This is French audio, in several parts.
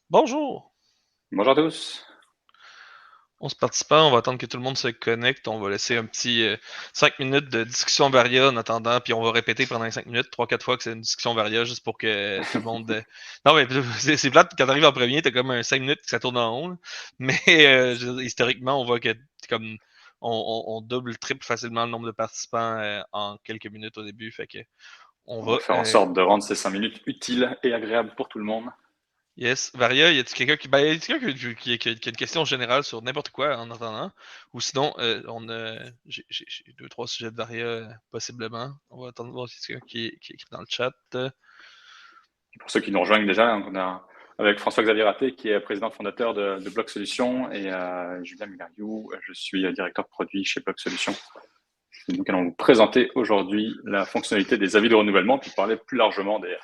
Bonjour! Bonjour à tous. 11 participants, on va attendre que tout le monde se connecte. On va laisser un petit 5 minutes de discussion varia en attendant, puis on va répéter pendant les 5 minutes, 3-4 fois que c'est une discussion varia, juste pour que tout le monde. Non, mais c'est plate, quand t'arrives en premier, t'as comme un 5 minutes que ça tourne en rond. Là. Mais historiquement, on voit que comme on double, triple facilement le nombre de participants en quelques minutes au début. Fait que on On va va. faire en sorte de rendre ces 5 minutes utiles et agréables pour tout le monde. Yes. Varia, y a-t-il quelqu'un qui. Ben, y a-t-il quelqu'un qui a une question générale sur n'importe quoi en attendant? Ou sinon, on a. J'ai deux, trois sujets de Varia, possiblement. On va attendre de voir si c'est quelqu'un qui écrit dans le chat. Pour ceux qui nous rejoignent déjà, on a avec François-Xavier Raté, qui est président fondateur de Bloc Solutions, et Julien Milariou, je suis directeur produit chez Bloc Solutions. Nous allons vous présenter aujourd'hui la fonctionnalité des avis de renouvellement, puis parler plus largement des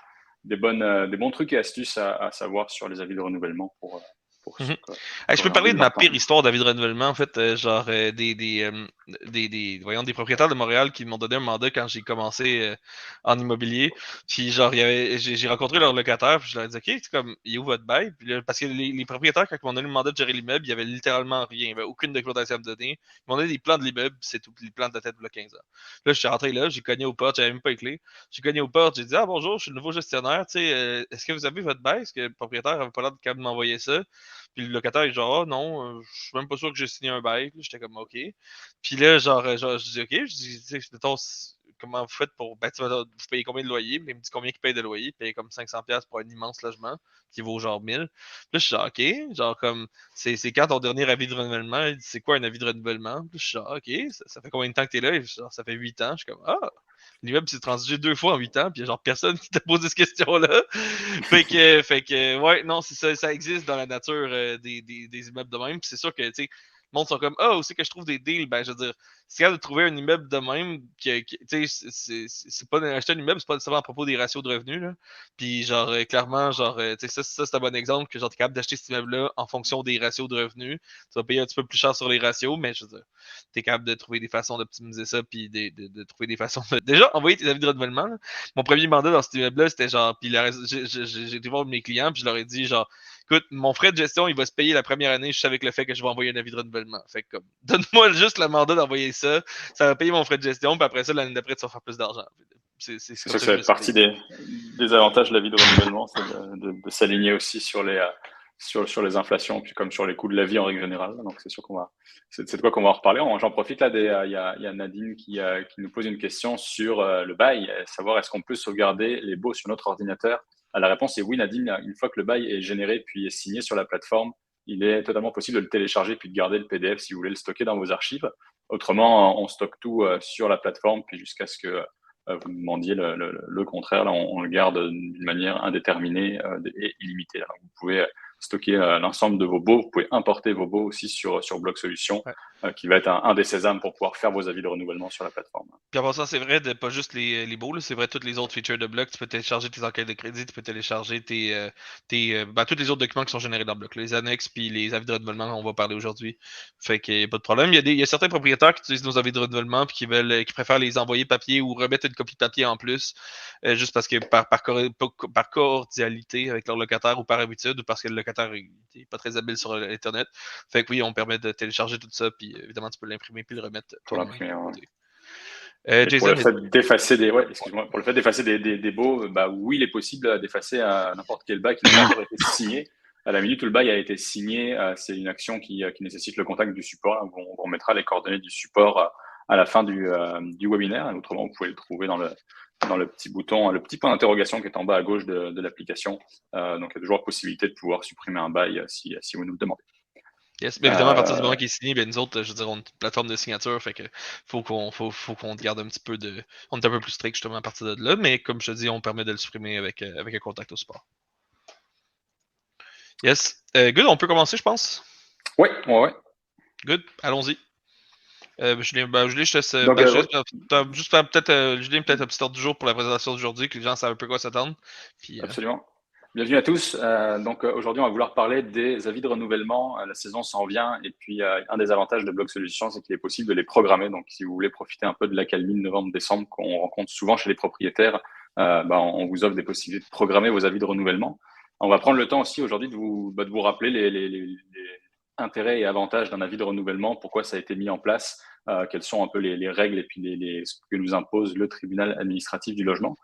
bons trucs et astuces à savoir sur les avis de renouvellement pour Mhm. ceux Hey, qui je peux auraient envie parler de de ma pire l'entendre. histoire d'avis de renouvellement, en fait, genre voyons, des propriétaires de Montréal qui m'ont donné un mandat quand j'ai commencé en immobilier. Puis genre, j'ai rencontré leur locataire, puis je leur ai dit, OK, c'est comme, il est où votre bail? Puis là, parce que les propriétaires, quand ils m'ont donné le mandat de gérer l'immeuble, il y avait littéralement rien, il n'y avait aucune documentation à me donner. Ils m'ont donné des plans de l'immeuble, c'est tout, les plans de la tête de 15 ans. Là, je suis rentré là, j'ai cogné aux portes, j'avais même pas les clés. J'ai cogné aux portes, j'ai dit, ah bonjour, je suis le nouveau gestionnaire, tu sais, est-ce que vous avez votre bail? Est-ce que le propriétaire avait pas l'air de m'envoyer ça? Puis le locataire, il genre, ah non, je suis même pas sûr que j'ai signé un bail. J'étais comme, OK. Puis là, je dis, OK, je dis, tu sais, mettons, comment vous faites pour, ben, vous payez combien de loyer? Puis il me dit combien il paye de loyer. Il paye comme 500$ pour un immense logement qui vaut genre 1000. Puis là, je suis genre, OK, genre comme, c'est quand ton dernier avis de renouvellement? Il dit, c'est quoi un avis de renouvellement? Puis je suis genre, OK, ça fait combien de temps que t'es là? Genre, ça fait 8 ans. Je suis comme, ah! L'immeuble s'est transigé 2 fois en 8 ans, puis il y a genre personne qui t'a posé cette question-là. Ouais, non, c'est ça, ça existe dans la nature des immeubles de même. Puis c'est sûr que, tu sais, le monde sont comme, ah, où c'est que je trouve des deals? Ben, je veux dire, c'est capable de trouver un immeuble de même, tu sais, c'est pas acheter un immeuble, c'est pas nécessairement à propos des ratios de revenus, là. Puis, genre, clairement, genre, tu sais, ça c'est un bon exemple que, genre, t'es capable d'acheter cet immeuble-là en fonction des ratios de revenus. Tu vas payer un petit peu plus cher sur les ratios, mais je veux dire, t'es capable de trouver des façons d'optimiser ça, puis de trouver des façons de. Déjà, envoyer tes avis de renouvellement, là. Mon premier mandat dans cet immeuble-là, c'était genre, puis j'ai été voir mes clients, puis je leur ai dit, genre, écoute, mon frais de gestion, il va se payer la première année juste avec le fait que je vais envoyer un avis de renouvellement. Fait que, comme, donne-moi juste le mandat d'envoyer ça va payer mon frais de gestion, puis après ça, l'année d'après, tu vas faire plus d'argent. C'est C'est comme sûr que ça ça que je fait me suis partie payé. des avantages de la vie de renouvellement, c'est de s'aligner aussi sur les inflations, puis comme sur les coûts de la vie en règle générale. Donc c'est sûr c'est de quoi qu'on va en reparler. J'en profite là, il y a Nadine qui nous pose une question sur le bail, savoir est-ce qu'on peut sauvegarder les baux sur notre ordinateur. La réponse est oui, Nadine. Une fois que le bail est généré puis est signé sur la plateforme, il est totalement possible de le télécharger puis de garder le PDF si vous voulez le stocker dans vos archives. Autrement, on stocke tout sur la plateforme puis jusqu'à ce que vous demandiez le contraire. Là, on le garde d'une manière indéterminée et illimitée. Alors, vous pouvez stocker l'ensemble de vos baux. Vous pouvez importer vos baux aussi sur Bloc Solutions, Ouais. qui va être un des sésames pour pouvoir faire vos avis de renouvellement sur la plateforme. Puis en passant, c'est vrai de pas juste les baux, c'est vrai toutes les autres features de bloc. Tu peux télécharger tes enquêtes de crédit, tu peux télécharger tous les autres documents qui sont générés dans bloc. Les annexes puis les avis de renouvellement, on va parler aujourd'hui. Fait qu'il n'y a pas de problème. Il y a certains propriétaires qui utilisent nos avis de renouvellement puis qui préfèrent les envoyer papier ou remettre une copie de papier en plus, juste parce que par cordialité avec leur locataire ou par habitude ou parce que le locataire n'est pas très habile sur Internet. Fait que oui, on permet de télécharger tout ça, puis évidemment, tu peux l'imprimer puis le remettre Pour toi-même de l'imprimer. ton Ouais. côté. Et pour Jason, le fait d'effacer excuse-moi, pour le fait d'effacer des baux, bah oui, il est possible d'effacer n'importe quel bail qui n'a pas encore été signé. À la minute où le bail a été signé, c'est une action qui nécessite le contact du support. On vous remettra les coordonnées du support à la fin du webinaire. Et autrement, vous pouvez le trouver dans le petit bouton, le petit point d'interrogation qui est en bas à gauche de l'application. Donc, il y a toujours la possibilité de pouvoir supprimer un bail si vous nous le demandez. yes. Mais évidemment, à partir du moment Euh, qu'il est signé, ben nous autres, je veux dire, on a une plateforme de signature, fait que faut qu'on te garde un petit peu de. On est un peu plus strict justement à partir de là, mais comme je te dis, on permet de le supprimer avec un contact au support. Yes. Good, on peut commencer, je pense. ouais, ouais, ouais. Good, allons-y. Julien, je te laisse. Donc, Juste peut-être, Julien, peut-être un petit ordre du jour pour la présentation d'aujourd'hui, que les gens savent un peu quoi s'attendre. Puis, absolument. Bienvenue à tous. Aujourd'hui, on va vouloir parler des avis de renouvellement. La saison s'en vient et puis un des avantages de Bloc Solutions, c'est qu'il est possible de les programmer. Donc, si vous voulez profiter un peu de l'accalmie de novembre-décembre qu'on rencontre souvent chez les propriétaires, on vous offre des possibilités de programmer vos avis de renouvellement. On va prendre le temps aussi aujourd'hui de vous rappeler les intérêts et avantages d'un avis de renouvellement, pourquoi ça a été mis en place, quelles sont un peu les règles et puis ce que nous impose le tribunal administratif du logement.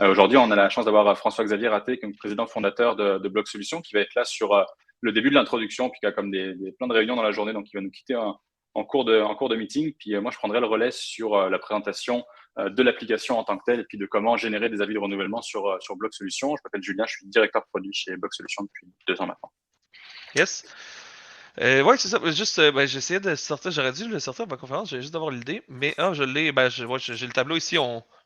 Aujourd'hui, on a la chance d'avoir François-Xavier Raté, comme président fondateur de Bloc Solutions, qui va être là sur le début de l'introduction, puis qui a comme plein de réunions dans la journée, donc il va nous quitter en cours de meeting. Puis moi, je prendrai le relais sur la présentation de l'application en tant que telle, et puis de comment générer des avis de renouvellement sur Bloc Solutions. Je m'appelle Julien, je suis directeur produit chez Bloc Solutions depuis 2 ans maintenant. Yes. Ouais, c'est ça. Juste, j'essayais de sortir, j'aurais dû le sortir à ma conférence, j'ai juste d'avoir l'idée. Mais je l'ai, j'ai le tableau ici.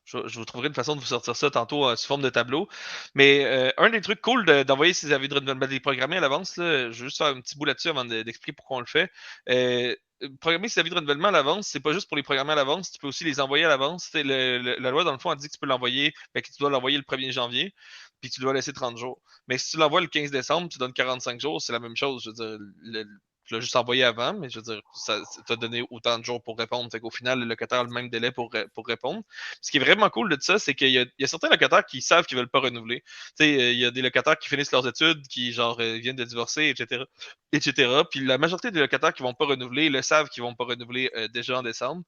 Je vous trouverai une façon de vous sortir ça tantôt sous forme de tableau. Mais un des trucs cool d'envoyer ces avis de renouvellement, de les programmer à l'avance, là, je vais juste faire un petit bout là-dessus avant d'expliquer pourquoi on le fait. Programmer ces avis de renouvellement à l'avance, c'est pas juste pour les programmer à l'avance, tu peux aussi les envoyer à l'avance. La loi, dans le fond, a dit que tu peux l'envoyer, que tu dois l'envoyer le 1er janvier, puis tu dois laisser 30 jours. Mais si tu l'envoies le 15 décembre, tu donnes 45 jours, c'est la même chose. Je veux dire, tu l'as juste envoyé avant, mais je veux dire, ça t'a donné autant de jours pour répondre. Fait qu'au final, le locataire a le même délai pour répondre. Ce qui est vraiment cool de ça, c'est qu'il y a certains locataires qui savent qu'ils veulent pas renouveler. Tu sais, il y a des locataires qui finissent leurs études, qui genre viennent de divorcer, etc. etc. Puis la majorité des locataires qui vont pas renouveler le savent qu'ils vont pas renouveler déjà en décembre.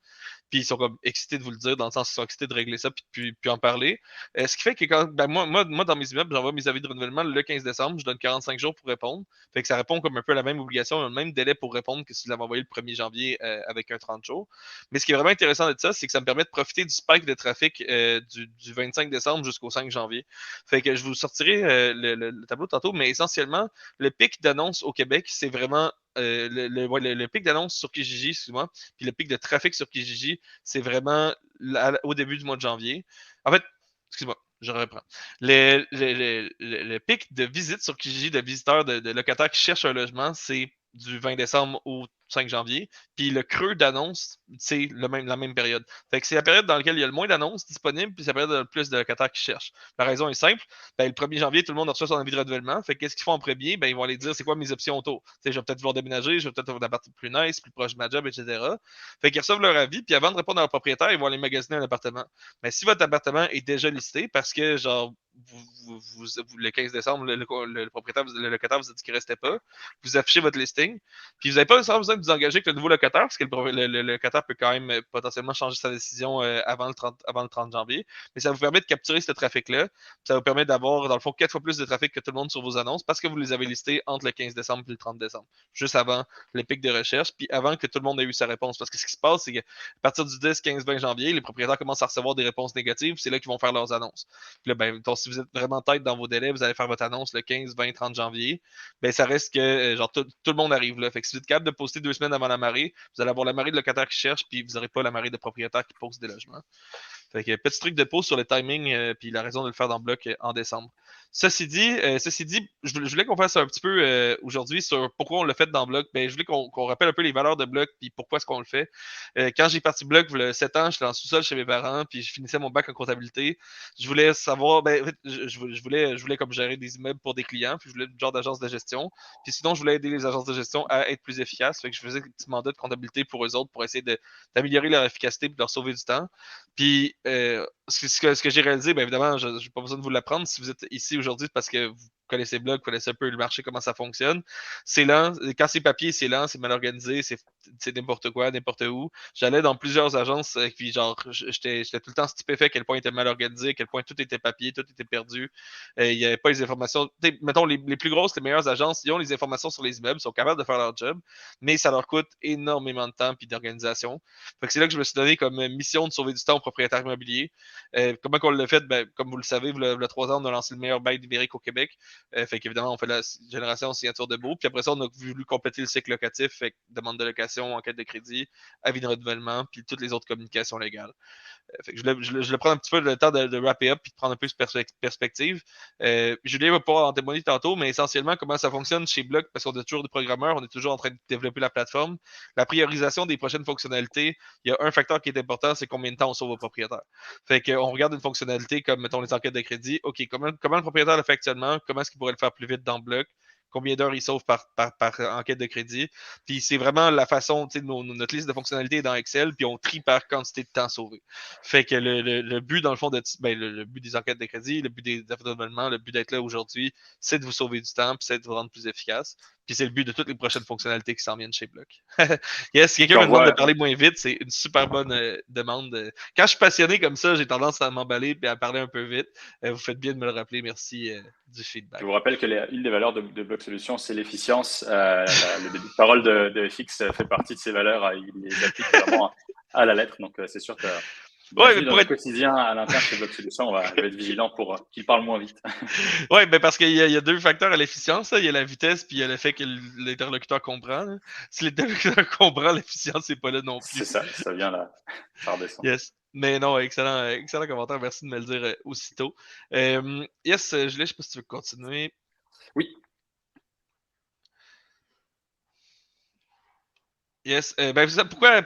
Puis ils sont comme excités de vous le dire, dans le sens qu'ils sont excités de régler ça puis en parler. Ce qui fait que moi, dans mes immeubles, j'envoie mes avis de renouvellement le 15 décembre, je donne 45 jours pour répondre. Fait que ça répond comme un peu à la même obligation, le même délai pour répondre que si je l'avais envoyé le 1er janvier avec un 30 jours. Mais ce qui est vraiment intéressant de ça, c'est que ça me permet de profiter du spike de trafic du 25 décembre jusqu'au 5 janvier. Fait que je vous sortirai le tableau tantôt, mais essentiellement, le pic d'annonces au Québec, c'est vraiment le pic d'annonces sur Kijiji, excuse-moi, puis le pic de trafic sur Kijiji, c'est vraiment au début du mois de janvier. En fait, excuse-moi, je reprends. Le pic de visite sur Kijiji, de visiteurs, de locataires qui cherchent un logement, c'est du 20 décembre au 5 janvier. Puis le creux d'annonces, c'est la même période. Fait que c'est la période dans laquelle il y a le moins d'annonces disponibles, puis c'est la période où il y a le plus de locataires qui cherchent. La raison est simple. Ben, le 1er janvier, tout le monde reçoit son avis de renouvellement. Fait qu'est-ce qu'ils font en premier? Ben, ils vont aller dire c'est quoi mes options autour. Je vais peut-être vouloir déménager, je vais peut-être avoir un appart plus nice, plus proche de ma job, etc. Fait qu'ils reçoivent leur avis, puis avant de répondre à leur propriétaire, ils vont aller magasiner un appartement. Mais si votre appartement est déjà listé parce que, genre, le 15 décembre, le propriétaire, le locataire vous a dit qu'il ne restait pas, vous affichez votre listing, puis vous n'avez pas nécessairement besoin de vous engager avec le nouveau locataire, parce que le locataire peut quand même potentiellement changer sa décision avant le 30 janvier, mais ça vous permet de capturer ce trafic-là, ça vous permet d'avoir, dans le fond, 4 fois plus de trafic que tout le monde sur vos annonces, parce que vous les avez listés entre le 15 décembre et le 30 décembre, juste avant le pic de recherche, puis avant que tout le monde ait eu sa réponse. Parce que ce qui se passe, c'est qu'à partir du 10, 15, 20 janvier, les propriétaires commencent à recevoir des réponses négatives, c'est là qu'ils vont faire leurs annonces. Puis là, ben, si vous êtes vraiment tête dans vos délais, vous allez faire votre annonce le 15, 20, 30 janvier, ben ça reste que genre tout le monde arrive là. Fait que si vous êtes capable de poster 2 semaines avant la marée, vous allez avoir la marée de locataires qui cherchent, puis vous n'aurez pas la marée de propriétaires qui postent des logements. Fait que petit truc de pause sur le timing puis la raison de le faire dans le bloc en décembre. Ceci dit, je voulais qu'on fasse un petit peu aujourd'hui sur pourquoi on l'a fait dans Bloc. Ben, je voulais qu'on rappelle un peu les valeurs de Bloc puis pourquoi est-ce qu'on le fait. Quand j'ai parti Bloc, il y a 7 ans, j'étais en sous-sol chez mes parents puis je finissais mon bac en comptabilité. Je voulais savoir, ben, je voulais comme gérer des immeubles pour des clients puis je voulais le genre d'agence de gestion. Puis sinon, je voulais aider les agences de gestion à être plus efficaces. Fait que je faisais des petits mandats de comptabilité pour eux autres pour essayer d'améliorer leur efficacité et de leur sauver du temps. Puis ce que j'ai réalisé, bien évidemment, je n'ai pas besoin de vous l'apprendre. Si vous êtes ici aujourd'hui, c'est parce que vous connaissez Blog, vous connaissez un peu le marché, comment ça fonctionne. C'est lent. Quand c'est papier, c'est lent, c'est mal organisé, c'est n'importe quoi, n'importe où. J'allais dans plusieurs agences, puis genre, j'étais tout le temps stupéfait à quel point il était mal organisé, à quel point tout était papier, tout était perdu. Il n'y avait pas les informations. Mettons, les plus grosses, les meilleures agences, ils ont les informations sur les immeubles, ils sont capables de faire leur job, mais ça leur coûte énormément de temps et d'organisation. Fait que c'est là que je me suis donné comme mission de sauver du temps aux propriétaires immobiliers. Comment on l'a fait? Ben, comme vous le savez, il y a 3 ans, on a lancé le meilleur bail numérique au Québec. Fait qu'évidemment, on fait la génération signature de beau. Puis après ça, on a voulu compléter le cycle locatif, fait que demande de location, enquête de crédit, avis de renouvellement, puis toutes les autres communications légales. Fait que je voulais prendre un petit peu le temps de wrapper up et de prendre un peu de perspective. Julien va pouvoir en témoigner tantôt, mais essentiellement, comment ça fonctionne chez Block, parce qu'on est toujours des programmeurs, on est toujours en train de développer la plateforme. La priorisation des prochaines fonctionnalités, il y a un facteur qui est important, c'est combien de temps on sauve aux propriétaires. Fait qu'on regarde une fonctionnalité comme, mettons, les enquêtes de crédit. OK, comment le propriétaire le fait actuellement? Comment est-ce qu'il pourrait le faire plus vite dans Block? combien d'heures ils sauvent par enquête de crédit. Puis c'est vraiment la façon, notre liste de fonctionnalités est dans Excel, puis on trie par quantité de temps sauvé. Fait que le but, dans le fond, le but des enquêtes de crédit, le but des renouvellement, le but d'être là aujourd'hui, c'est de vous sauver du temps, puis c'est de vous rendre plus efficace. Puis c'est le but de toutes les prochaines fonctionnalités qui s'en viennent chez Block. Yes, quelqu'un me demande de parler moins vite, c'est une super bonne demande. Quand je suis passionné comme ça, j'ai tendance à m'emballer et à parler un peu vite. Vous faites bien de me le rappeler, merci du feedback. Je vous rappelle que une des valeurs de Block Solutions, c'est l'efficience. Le début de parole de FX fait partie de ces valeurs. Il les applique vraiment à la lettre. Donc, c'est sûr que bienvenue dans le quotidien à l'interne chez Block Solutions. Je vais être vigilant pour qu'il parle moins vite. Oui, ben parce qu'il y a deux facteurs à l'efficience. Il y a la vitesse, puis il y a le fait que l'interlocuteur comprend. Là. Si l'interlocuteur comprend, l'efficience n'est pas là non plus. C'est ça, ça vient là. Ça redescend. Yes. Mais non, excellent commentaire. Merci de me le dire aussitôt. Yes, Julien, je ne sais pas si tu veux continuer. Oui. Yes. Pourquoi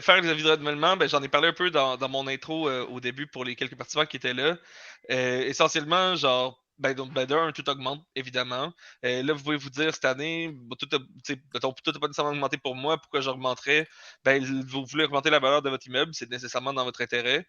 faire les avis de renouvellement? J'en ai parlé un peu dans mon intro au début pour les quelques participants qui étaient là. Essentiellement, genre, d'un, tout augmente, évidemment. Là, vous pouvez vous dire, cette année, tout n'a pas nécessairement augmenté pour moi. Pourquoi j'augmenterais? Vous voulez augmenter la valeur de votre immeuble, c'est nécessairement dans votre intérêt.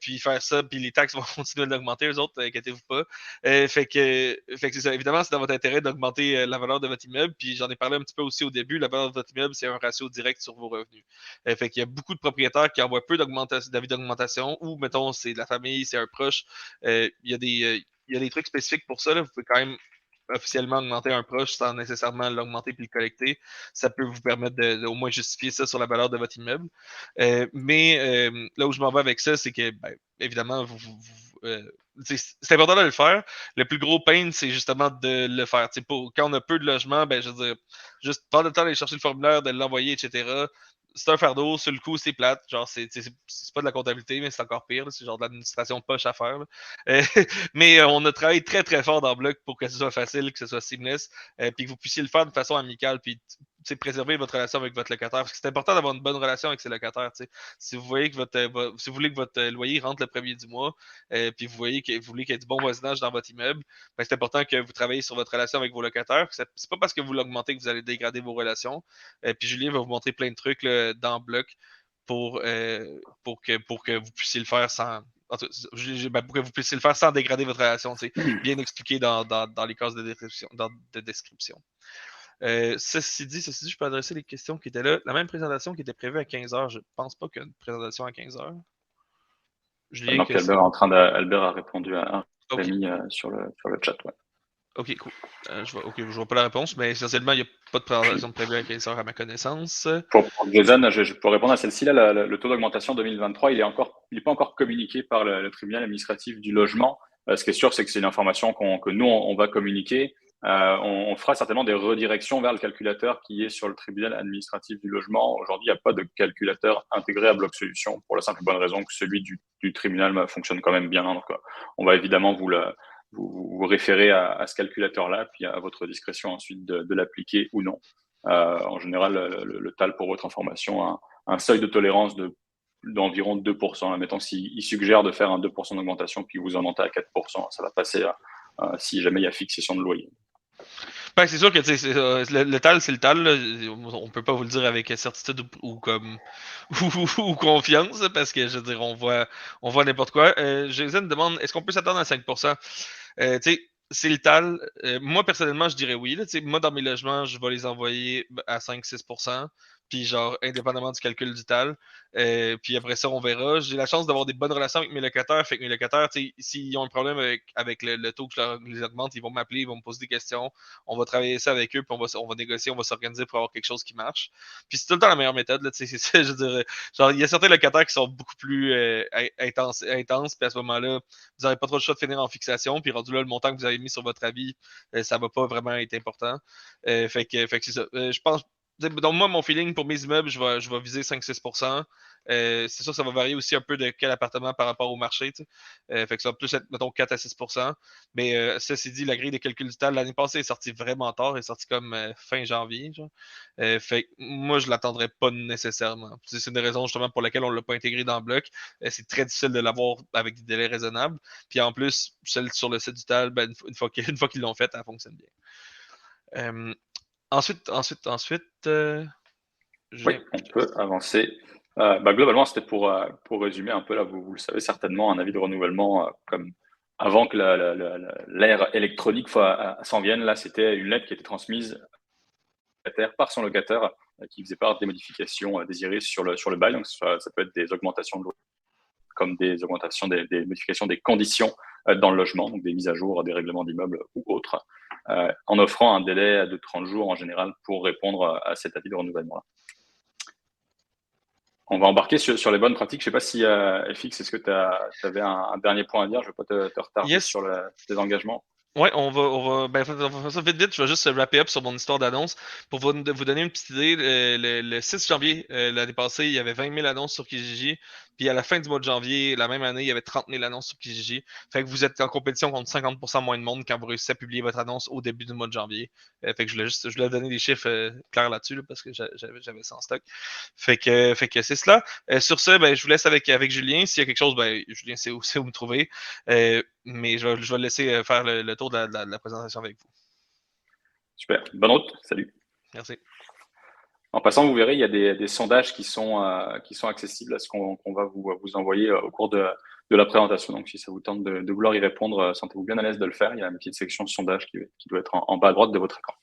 Puis faire ça, puis les taxes vont continuer d'augmenter, eux autres, inquiétez-vous pas. Fait que c'est ça. Évidemment, c'est dans votre intérêt d'augmenter la valeur de votre immeuble. Puis j'en ai parlé un petit peu aussi au début. La valeur de votre immeuble, c'est un ratio direct sur vos revenus. Fait qu'il y a beaucoup de propriétaires qui envoient peu d'avis d'augmentation ou, mettons, c'est de la famille, c'est un proche. Il y a des trucs spécifiques pour ça. Là. Vous pouvez quand même officiellement augmenter un proche sans nécessairement l'augmenter puis le collecter. Ça peut vous permettre au moins justifier ça sur la valeur de votre immeuble. Mais là où je m'en vais avec ça, c'est que, évidemment, c'est important de le faire. Le plus gros pain, c'est justement de le faire. Quand on a peu de logements, je veux dire, juste prendre le temps d'aller chercher le formulaire, de l'envoyer, etc. C'est un fardeau, sur le coup, c'est plate. Genre, c'est pas de la comptabilité, mais c'est encore pire. C'est genre de l'administration poche à faire. Mais on a travaillé très, très fort dans Block pour que ce soit facile, que ce soit seamless, puis que vous puissiez le faire de façon amicale, puis préserver votre relation avec votre locataire. Parce que c'est important d'avoir une bonne relation avec ses locataires. Si vous voyez que si vous voulez que votre loyer rentre le premier du mois, puis vous voyez que vous voulez qu'il y ait du bon voisinage dans votre immeuble, c'est important que vous travaillez sur votre relation avec vos locataires. C'est pas parce que vous l'augmentez que vous allez dégrader vos relations. Puis Julien va vous montrer plein de trucs là, dans Block pour que vous puissiez le faire sans. Pour que vous puissiez le faire sans dégrader votre relation, bien expliqué dans les cases de description. Ceci dit, je peux adresser les questions qui étaient là. La même présentation qui était prévue à 15h, je ne pense pas qu'il y a une présentation à 15h. Julien, donc Albert a répondu à Rémi sur le chat. Ouais. Ok, cool. Je vois pas la réponse, mais essentiellement, il n'y a pas de présentation prévue à 15h à ma connaissance. Pour Jason, je peux répondre à celle-ci. Là, le taux d'augmentation 2023, il n'est pas encore communiqué par le tribunal administratif du logement. Ce qui est sûr, c'est que c'est une information que nous, on va communiquer. On fera certainement des redirections vers le calculateur qui est sur le tribunal administratif du logement. Aujourd'hui, il n'y a pas de calculateur intégré à Block Solutions pour la simple et bonne raison que celui du tribunal fonctionne quand même bien. Donc, on va évidemment vous référer à ce calculateur-là, puis à votre discrétion ensuite de l'appliquer ou non. En général, le TAL, pour votre information, a un seuil de tolérance d'environ 2%. Mettons, s'il suggère de faire un 2% d'augmentation, puis vous en montez à 4%, ça va passer si jamais il y a fixation de loyer. C'est sûr que le TAL, c'est le TAL. Là. On peut pas vous le dire avec certitude ou confiance, parce que je veux dire, on voit n'importe quoi. Jason demande, est-ce qu'on peut s'attendre à 5%? C'est le TAL. Moi, personnellement, je dirais oui. Là, moi, dans mes logements, je vais les envoyer à 5-6%. Puis, genre, indépendamment du calcul du TAL. Puis après ça, on verra. J'ai la chance d'avoir des bonnes relations avec mes locataires. Fait que mes locataires, s'ils ont un problème avec le taux que je les augmente, ils vont m'appeler, ils vont me poser des questions. On va travailler ça avec eux, puis on va négocier, on va s'organiser pour avoir quelque chose qui marche. Puis c'est tout le temps la meilleure méthode. Là, c'est ça, je dirais. Genre, il y a certains locataires qui sont beaucoup plus intenses. Puis à ce moment-là, vous n'avez pas trop le choix de finir en fixation. Puis rendu là, le montant que vous avez mis sur votre avis, ça ne va pas vraiment être important. Fait que c'est ça. Je pense. Donc, moi, mon feeling pour mes immeubles, je vais viser 5-6%. C'est sûr que ça va varier aussi un peu de quel appartement par rapport au marché. Fait que ça va plus être, mettons, 4-6%. Mais ceci dit, la grille de calcul du TAL, l'année passée, est sortie vraiment tard. Elle est sortie comme fin janvier. Genre. Fait que moi, je ne l'attendrais pas nécessairement. C'est une des raisons justement pour laquelle on ne l'a pas intégré dans le bloc. C'est très difficile de l'avoir avec des délais raisonnables. Puis en plus, celle sur le site du TAL, une fois qu'ils l'ont faite, elle fonctionne bien. Euh, ensuite, Oui, Julien. on peut avancer. Globalement, c'était pour résumer un peu, là, vous le savez certainement, un avis de renouvellement comme avant que l'ère électronique s'en vienne. Là, c'était une lettre qui était transmise par son locataire qui faisait part des modifications désirées sur le bail. Donc, ça peut être des augmentations de loyer, comme des augmentations, des modifications des conditions dans le logement, donc des mises à jour, des règlements d'immeubles ou autres, en offrant un délai de 30 jours en général pour répondre à cet avis de renouvellement-là. On va embarquer sur les bonnes pratiques. Je ne sais pas si, FX, est-ce que tu avais un dernier point à dire? Je ne veux pas te retarder Yes. sur tes engagements. Ouais, on va faire ça vite vite. Je vais juste wrapper up sur mon histoire d'annonce. Pour vous donner une petite idée, le 6 janvier l'année passée, il y avait 20 000 annonces sur Kijiji. Puis à la fin du mois de janvier, la même année, il y avait 30 000 annonces sur Kijiji. Fait que vous êtes en compétition contre 50% moins de monde quand vous réussissez à publier votre annonce au début du mois de janvier. Fait que je voulais donner des chiffres clairs là-dessus là, parce que j'avais ça en stock. Fait que c'est cela. Sur ce, ben, je vous laisse avec Julien. S'il y a quelque chose, ben, Julien sait où me trouver. Mais je vais laisser faire le tour de la présentation avec vous. Super. Bonne route. Salut. Merci. En passant, vous verrez, il y a des sondages qui sont accessibles à ce qu'on va vous envoyer au cours de la présentation. Donc, si ça vous tente de vouloir y répondre, sentez-vous bien à l'aise de le faire. Il y a une petite section sondage qui doit être en bas à droite de votre écran.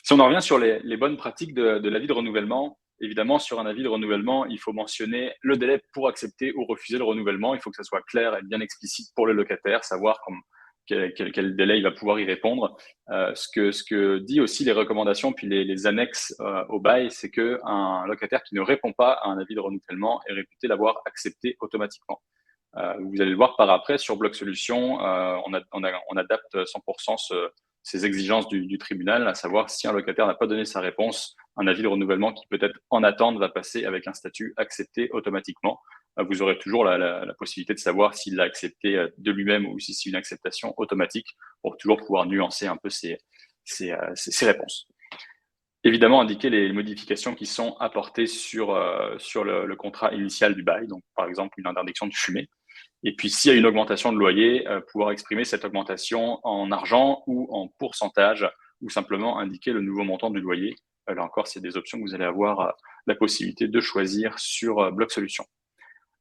Si on en revient sur les bonnes pratiques de l'avis de renouvellement, évidemment, sur un avis de renouvellement, il faut mentionner le délai pour accepter ou refuser le renouvellement. Il faut que ça soit clair et bien explicite pour le locataire, savoir quel délai il va pouvoir y répondre. Ce que dit aussi les recommandations puis les annexes au bail, c'est qu'un locataire qui ne répond pas à un avis de renouvellement est réputé l'avoir accepté automatiquement. Vous allez le voir par après sur Bloc Solutions, on adapte 100% ces exigences du tribunal, à savoir si un locataire n'a pas donné sa réponse, un avis de renouvellement qui peut-être en attente va passer avec un statut accepté automatiquement. Vous aurez toujours la possibilité de savoir s'il l'a accepté de lui-même ou si c'est une acceptation automatique pour toujours pouvoir nuancer un peu ces réponses. Évidemment, indiquer les modifications qui sont apportées sur le contrat initial du bail, donc par exemple une interdiction de fumer. Et puis, s'il y a une augmentation de loyer, pouvoir exprimer cette augmentation en argent ou en pourcentage, ou simplement indiquer le nouveau montant du loyer. Là encore, c'est des options que vous allez avoir la possibilité de choisir sur Bloc Solutions.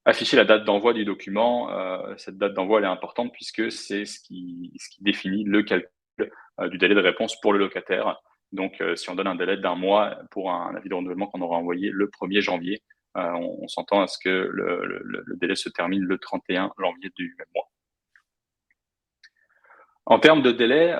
Afficher la date d'envoi du document. Cette date d'envoi, elle est importante puisque c'est ce qui définit le calcul du délai de réponse pour le locataire. Donc, si on donne un délai d'un mois pour un avis de renouvellement qu'on aura envoyé le 1er janvier, on s'entend à ce que le délai se termine le 31 janvier du même mois. En termes de délai,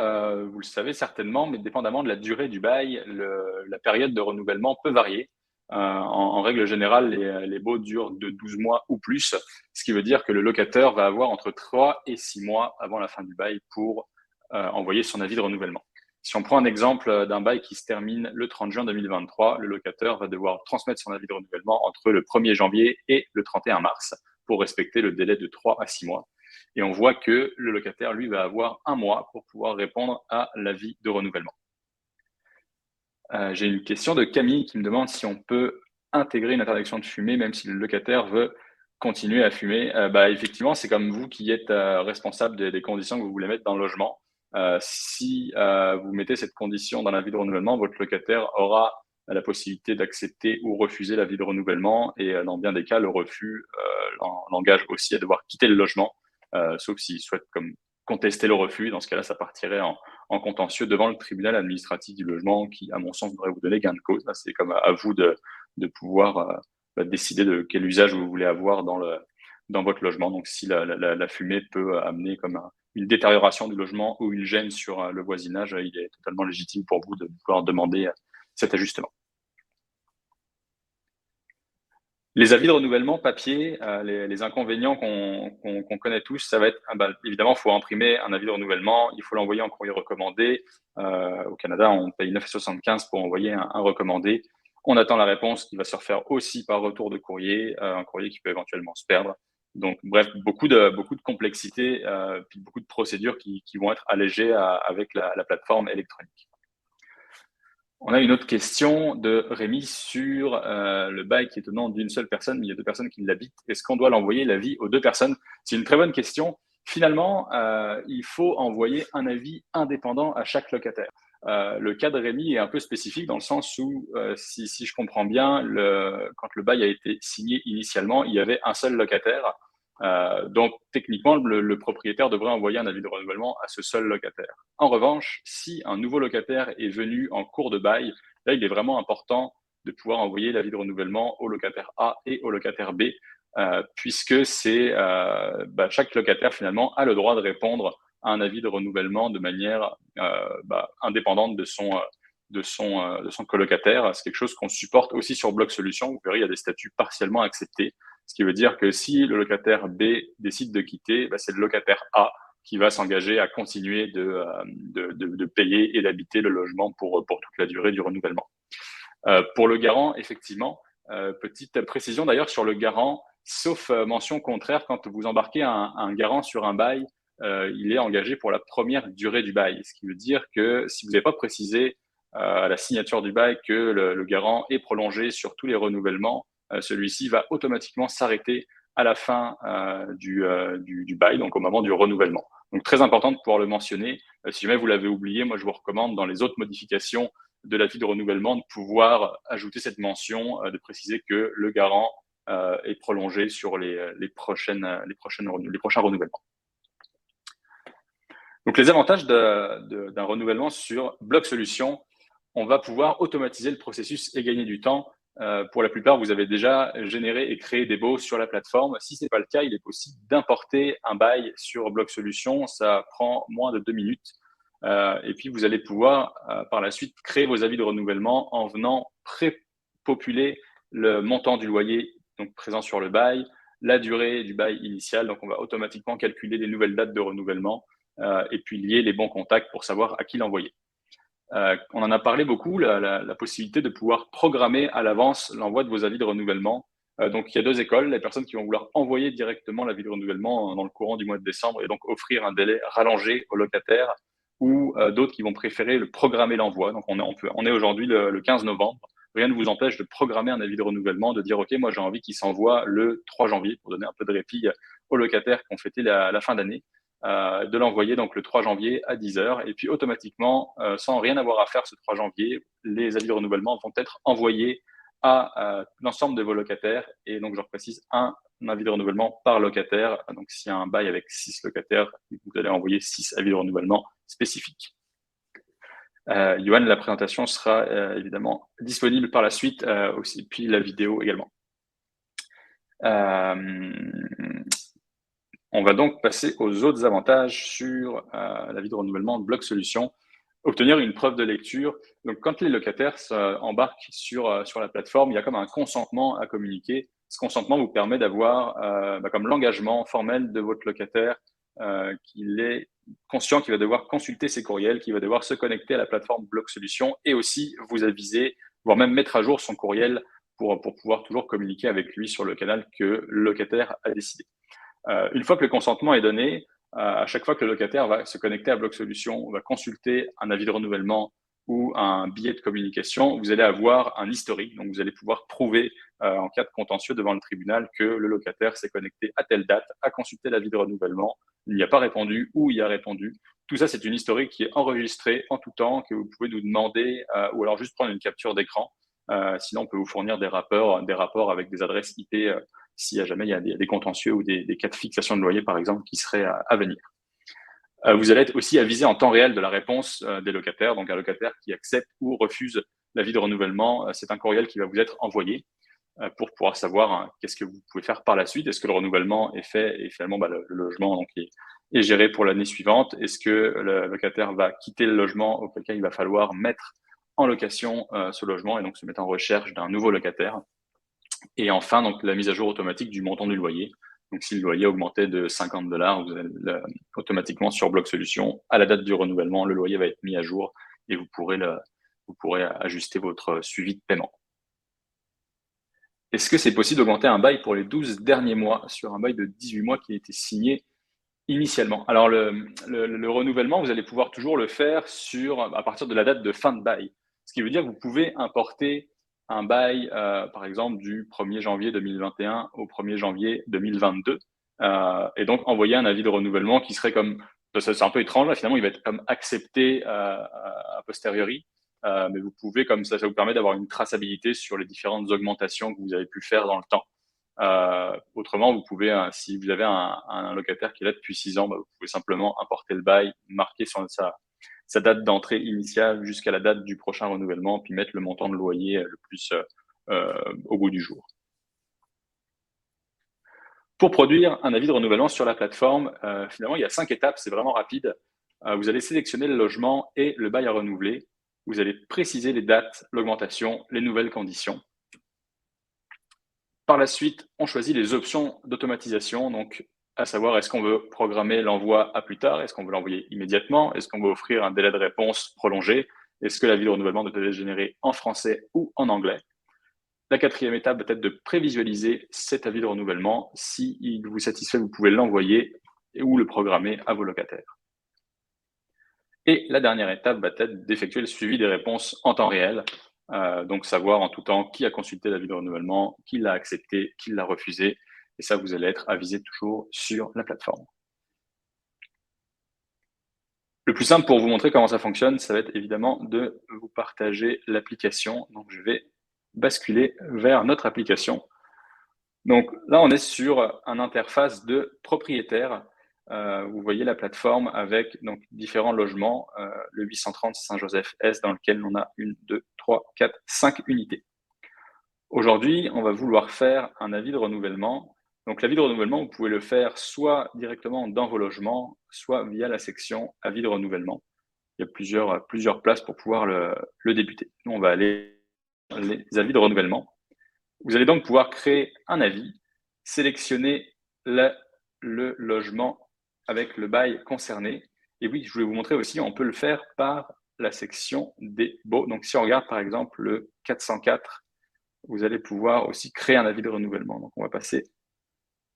vous le savez certainement, mais dépendamment de la durée du bail, la période de renouvellement peut varier. En règle générale, les baux durent de 12 mois ou plus, ce qui veut dire que le locataire va avoir entre 3 et 6 mois avant la fin du bail pour envoyer son avis de renouvellement. Si on prend un exemple d'un bail qui se termine le 30 juin 2023, le locataire va devoir transmettre son avis de renouvellement entre le 1er janvier et le 31 mars pour respecter le délai de 3 à 6 mois. Et on voit que le locataire, lui, va avoir un mois pour pouvoir répondre à l'avis de renouvellement. J'ai une question de Camille qui me demande si on peut intégrer une interdiction de fumer même si le locataire veut continuer à fumer. Effectivement, c'est comme vous qui êtes responsable des conditions que vous voulez mettre dans le logement. Si vous mettez cette condition dans l'avis de renouvellement, votre locataire aura la possibilité d'accepter ou refuser l'avis de renouvellement et dans bien des cas, le refus l'engage aussi à devoir quitter le logement, sauf s'il souhaite comme contester le refus. Dans ce cas-là, ça partirait en contentieux devant le tribunal administratif du logement qui, à mon sens, devrait vous donner gain de cause. C'est comme à vous de pouvoir décider de quel usage vous voulez avoir dans votre logement. Donc, si la fumée peut amener comme une détérioration du logement ou une gêne sur le voisinage, il est totalement légitime pour vous de pouvoir demander cet ajustement. Les avis de renouvellement papier, les inconvénients qu'on connaît tous, ça va être, évidemment, il faut imprimer un avis de renouvellement, il faut l'envoyer en courrier recommandé. Au Canada, on paye 9,75 pour envoyer un recommandé. On attend la réponse qui va se refaire aussi par retour de courrier, un courrier qui peut éventuellement se perdre. Donc, bref, beaucoup de complexité, puis beaucoup de procédures qui vont être allégées avec la plateforme électronique. On a une autre question de Rémi sur le bail qui est au nom d'une seule personne, mais il y a deux personnes qui l'habitent. Est-ce qu'on doit l'envoyer l'avis aux deux personnes? C'est une très bonne question. Finalement, il faut envoyer un avis indépendant à chaque locataire. Le cas de Rémi est un peu spécifique dans le sens où, si je comprends bien, quand le bail a été signé initialement, il y avait un seul locataire. Donc, techniquement, le propriétaire devrait envoyer un avis de renouvellement à ce seul locataire. En revanche, si un nouveau locataire est venu en cours de bail, là, il est vraiment important de pouvoir envoyer l'avis de renouvellement au locataire A et au locataire B, puisque chaque locataire, finalement, a le droit de répondre à un avis de renouvellement de manière indépendante de son colocataire. C'est quelque chose qu'on supporte aussi sur Bloc Solutions. Vous verrez, il y a des statuts partiellement acceptés. Ce qui veut dire que si le locataire B décide de quitter, c'est le locataire A qui va s'engager à continuer de payer et d'habiter le logement pour toute la durée du renouvellement. Pour le garant, effectivement, petite précision d'ailleurs sur le garant, sauf mention contraire, quand vous embarquez un garant sur un bail, il est engagé pour la première durée du bail. Ce qui veut dire que si vous n'avez pas précisé à la signature du bail que le garant est prolongé sur tous les renouvellements, celui-ci va automatiquement s'arrêter à la fin du bail, donc au moment du renouvellement. Donc très important de pouvoir le mentionner. Si jamais vous l'avez oublié, moi je vous recommande dans les autres modifications de l'avis de renouvellement de pouvoir ajouter cette mention, de préciser que le garant est prolongé sur les prochains renouvellements. Donc les avantages d'un renouvellement sur Bloc Solutions, on va pouvoir automatiser le processus et gagner du temps. Pour la plupart, vous avez déjà généré et créé des baux sur la plateforme. Si ce n'est pas le cas, il est possible d'importer un bail sur Bloc Solutions. Ça prend moins de 2 minutes. Et puis, vous allez pouvoir par la suite créer vos avis de renouvellement en venant pré-populer le montant du loyer donc présent sur le bail, la durée du bail initial. Donc, on va automatiquement calculer les nouvelles dates de renouvellement et puis lier les bons contacts pour savoir à qui l'envoyer. On en a parlé beaucoup, la possibilité de pouvoir programmer à l'avance l'envoi de vos avis de renouvellement. Donc, il y a deux écoles, les personnes qui vont vouloir envoyer directement l'avis de renouvellement dans le courant du mois de décembre et donc offrir un délai rallongé aux locataires, ou d'autres qui vont préférer le programmer l'envoi. Donc, on est aujourd'hui le 15 novembre. Rien ne vous empêche de programmer un avis de renouvellement, de dire, OK, moi, j'ai envie qu'il s'envoie le 3 janvier pour donner un peu de répit aux locataires qui ont fêté la fin d'année. De l'envoyer donc le 3 janvier à 10h. Et puis automatiquement, sans rien avoir à faire ce 3 janvier, les avis de renouvellement vont être envoyés à l'ensemble de vos locataires. Et donc, je précise, un avis de renouvellement par locataire. Donc, s'il y a un bail avec 6 locataires, vous allez envoyer 6 avis de renouvellement spécifiques. Yohan, la présentation sera évidemment disponible par la suite aussi, puis la vidéo également. On va donc passer aux autres avantages sur l'avis de renouvellement de Bloc Solutions. Obtenir une preuve de lecture. Donc, quand les locataires embarquent sur la plateforme, il y a comme un consentement à communiquer. Ce consentement vous permet d'avoir comme l'engagement formel de votre locataire qu'il est conscient qu'il va devoir consulter ses courriels, qu'il va devoir se connecter à la plateforme Bloc Solutions et aussi vous aviser, voire même mettre à jour son courriel pour pouvoir toujours communiquer avec lui sur le canal que le locataire a décidé. Une fois que le consentement est donné, à chaque fois que le locataire va se connecter à Bloc Solutions, on va consulter un avis de renouvellement ou un billet de communication, vous allez avoir un historique. Donc, vous allez pouvoir prouver en cas de contentieux devant le tribunal que le locataire s'est connecté à telle date, a consulté l'avis de renouvellement, il n'y a pas répondu ou il y a répondu. Tout ça, c'est une historique qui est enregistrée en tout temps, que vous pouvez nous demander ou alors juste prendre une capture d'écran. Sinon, on peut vous fournir des rapports avec des adresses IP s'il y a jamais il y a des contentieux ou des cas de fixation de loyer, par exemple, qui seraient à venir. Vous allez être aussi avisé en temps réel de la réponse des locataires. Donc, un locataire qui accepte ou refuse l'avis de renouvellement, c'est un courriel qui va vous être envoyé pour pouvoir savoir qu'est-ce que vous pouvez faire par la suite. Est-ce que le renouvellement est fait et finalement le logement donc, est géré pour l'année suivante? Est-ce que le locataire va quitter le logement, auquel cas il va falloir mettre en location ce logement et donc se mettre en recherche d'un nouveau locataire? Et enfin, donc, la mise à jour automatique du montant du loyer. Donc, si le loyer augmentait de $50, vous allez automatiquement sur Bloc Solutions, à la date du renouvellement, le loyer va être mis à jour et vous pourrez ajuster votre suivi de paiement. Est-ce que c'est possible d'augmenter un bail pour les 12 derniers mois sur un bail de 18 mois qui a été signé initialement? Alors, le renouvellement, vous allez pouvoir toujours le faire à partir de la date de fin de bail. Ce qui veut dire que vous pouvez importer un bail, par exemple, du 1er janvier 2021 au 1er janvier 2022, et donc envoyer un avis de renouvellement qui serait comme c'est un peu étrange, là, finalement, il va être comme accepté a posteriori, mais vous pouvez, comme ça vous permet d'avoir une traçabilité sur les différentes augmentations que vous avez pu faire dans le temps. Autrement, vous pouvez, si vous avez un locataire qui est là depuis 6 ans, vous pouvez simplement importer le bail, marquer sa date d'entrée initiale jusqu'à la date du prochain renouvellement, puis mettre le montant de loyer le plus au bout du jour. Pour produire un avis de renouvellement sur la plateforme, finalement, il y a 5 étapes, c'est vraiment rapide. Vous allez sélectionner le logement et le bail à renouveler. Vous allez préciser les dates, l'augmentation, les nouvelles conditions. Par la suite, on choisit les options d'automatisation, donc à savoir est-ce qu'on veut programmer l'envoi à plus tard, est-ce qu'on veut l'envoyer immédiatement, est-ce qu'on veut offrir un délai de réponse prolongé, est-ce que l'avis de renouvellement doit être généré en français ou en anglais. La 4e étape va être de prévisualiser cet avis de renouvellement. S'il vous satisfait, vous pouvez l'envoyer ou le programmer à vos locataires. Et la dernière étape va être d'effectuer le suivi des réponses en temps réel. Donc savoir en tout temps qui a consulté l'avis de renouvellement, qui l'a accepté, qui l'a refusé. Et ça, vous allez être avisé toujours sur la plateforme. Le plus simple pour vous montrer comment ça fonctionne, ça va être évidemment de vous partager l'application. Donc je vais basculer vers notre application. Donc là, on est sur une interface de propriétaire. Vous voyez la plateforme avec donc différents logements, le 830 Saint-Joseph-Est dans lequel on a 1, 2, 3, 4, 5 unités. Aujourd'hui, on va vouloir faire un avis de renouvellement. Donc l'avis de renouvellement, vous pouvez le faire soit directement dans vos logements, soit via la section avis de renouvellement. Il y a plusieurs places pour pouvoir le débuter. Nous, on va aller les avis de renouvellement. Vous allez donc pouvoir créer un avis, sélectionner le logement avec le bail concerné. Et oui, je voulais vous montrer aussi, on peut le faire par la section des baux. Donc si on regarde par exemple le 404, vous allez pouvoir aussi créer un avis de renouvellement. Donc on va passer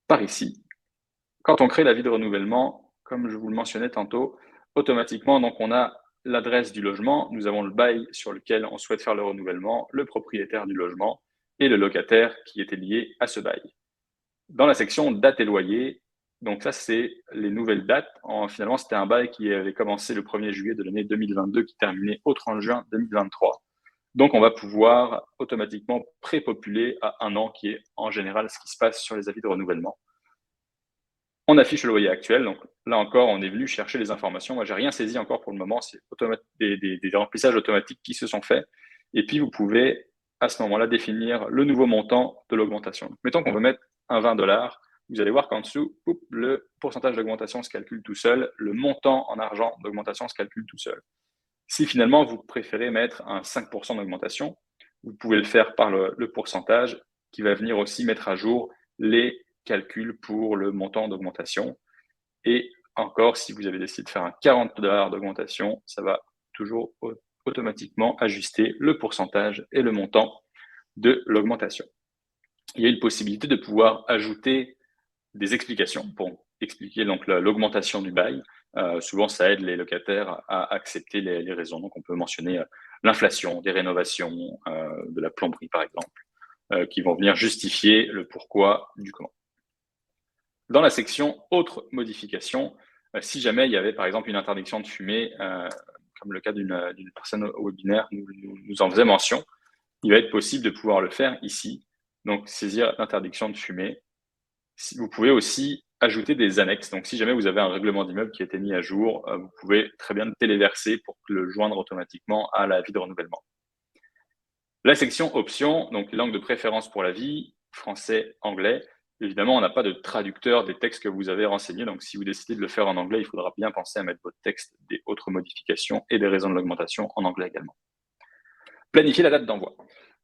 par ici. Quand on crée l'avis de renouvellement, comme je vous le mentionnais tantôt, automatiquement, donc on a l'adresse du logement, nous avons le bail sur lequel on souhaite faire le renouvellement, le propriétaire du logement et le locataire qui était lié à ce bail. Dans la section date et loyer, donc ça c'est les nouvelles dates. Finalement, c'était un bail qui avait commencé le 1er juillet de l'année 2022 qui terminait au 30 juin 2023. Donc on va pouvoir automatiquement pré-populer à 1 an, qui est en général ce qui se passe sur les avis de renouvellement. On affiche le loyer actuel. Donc là encore, on est venu chercher les informations. Moi, j'ai rien saisi encore pour le moment. C'est des remplissages automatiques qui se sont faits. Et puis, vous pouvez à ce moment-là définir le nouveau montant de l'augmentation. Mettons qu'on veut mettre un 20$. Vous allez voir qu'en dessous, le pourcentage d'augmentation se calcule tout seul. Le montant en argent d'augmentation se calcule tout seul. Si finalement, vous préférez mettre un 5% d'augmentation, vous pouvez le faire par le pourcentage qui va venir aussi mettre à jour les calcul pour le montant d'augmentation. Et encore, si vous avez décidé de faire un 40$ d'augmentation, ça va toujours automatiquement ajuster le pourcentage et le montant de l'augmentation. Il y a une possibilité de pouvoir ajouter des explications pour expliquer donc l'augmentation du bail. Souvent, ça aide les locataires à accepter les raisons. Donc, on peut mentionner l'inflation, des rénovations, de la plomberie, par exemple, qui vont venir justifier le pourquoi du comment. Dans la section autres modifications, si jamais il y avait par exemple une interdiction de fumer, comme le cas d'une personne au webinaire nous en faisait mention, il va être possible de pouvoir le faire ici. Donc saisir l'interdiction de fumer. Vous pouvez aussi ajouter des annexes. Donc si jamais vous avez un règlement d'immeuble qui a été mis à jour, vous pouvez très bien le téléverser pour le joindre automatiquement à l'avis de renouvellement. La section options, donc langue de préférence pour l'avis, français, anglais. Évidemment, on n'a pas de traducteur des textes que vous avez renseignés. Donc, si vous décidez de le faire en anglais, il faudra bien penser à mettre votre texte des autres modifications et des raisons de l'augmentation en anglais également. Planifier la date d'envoi.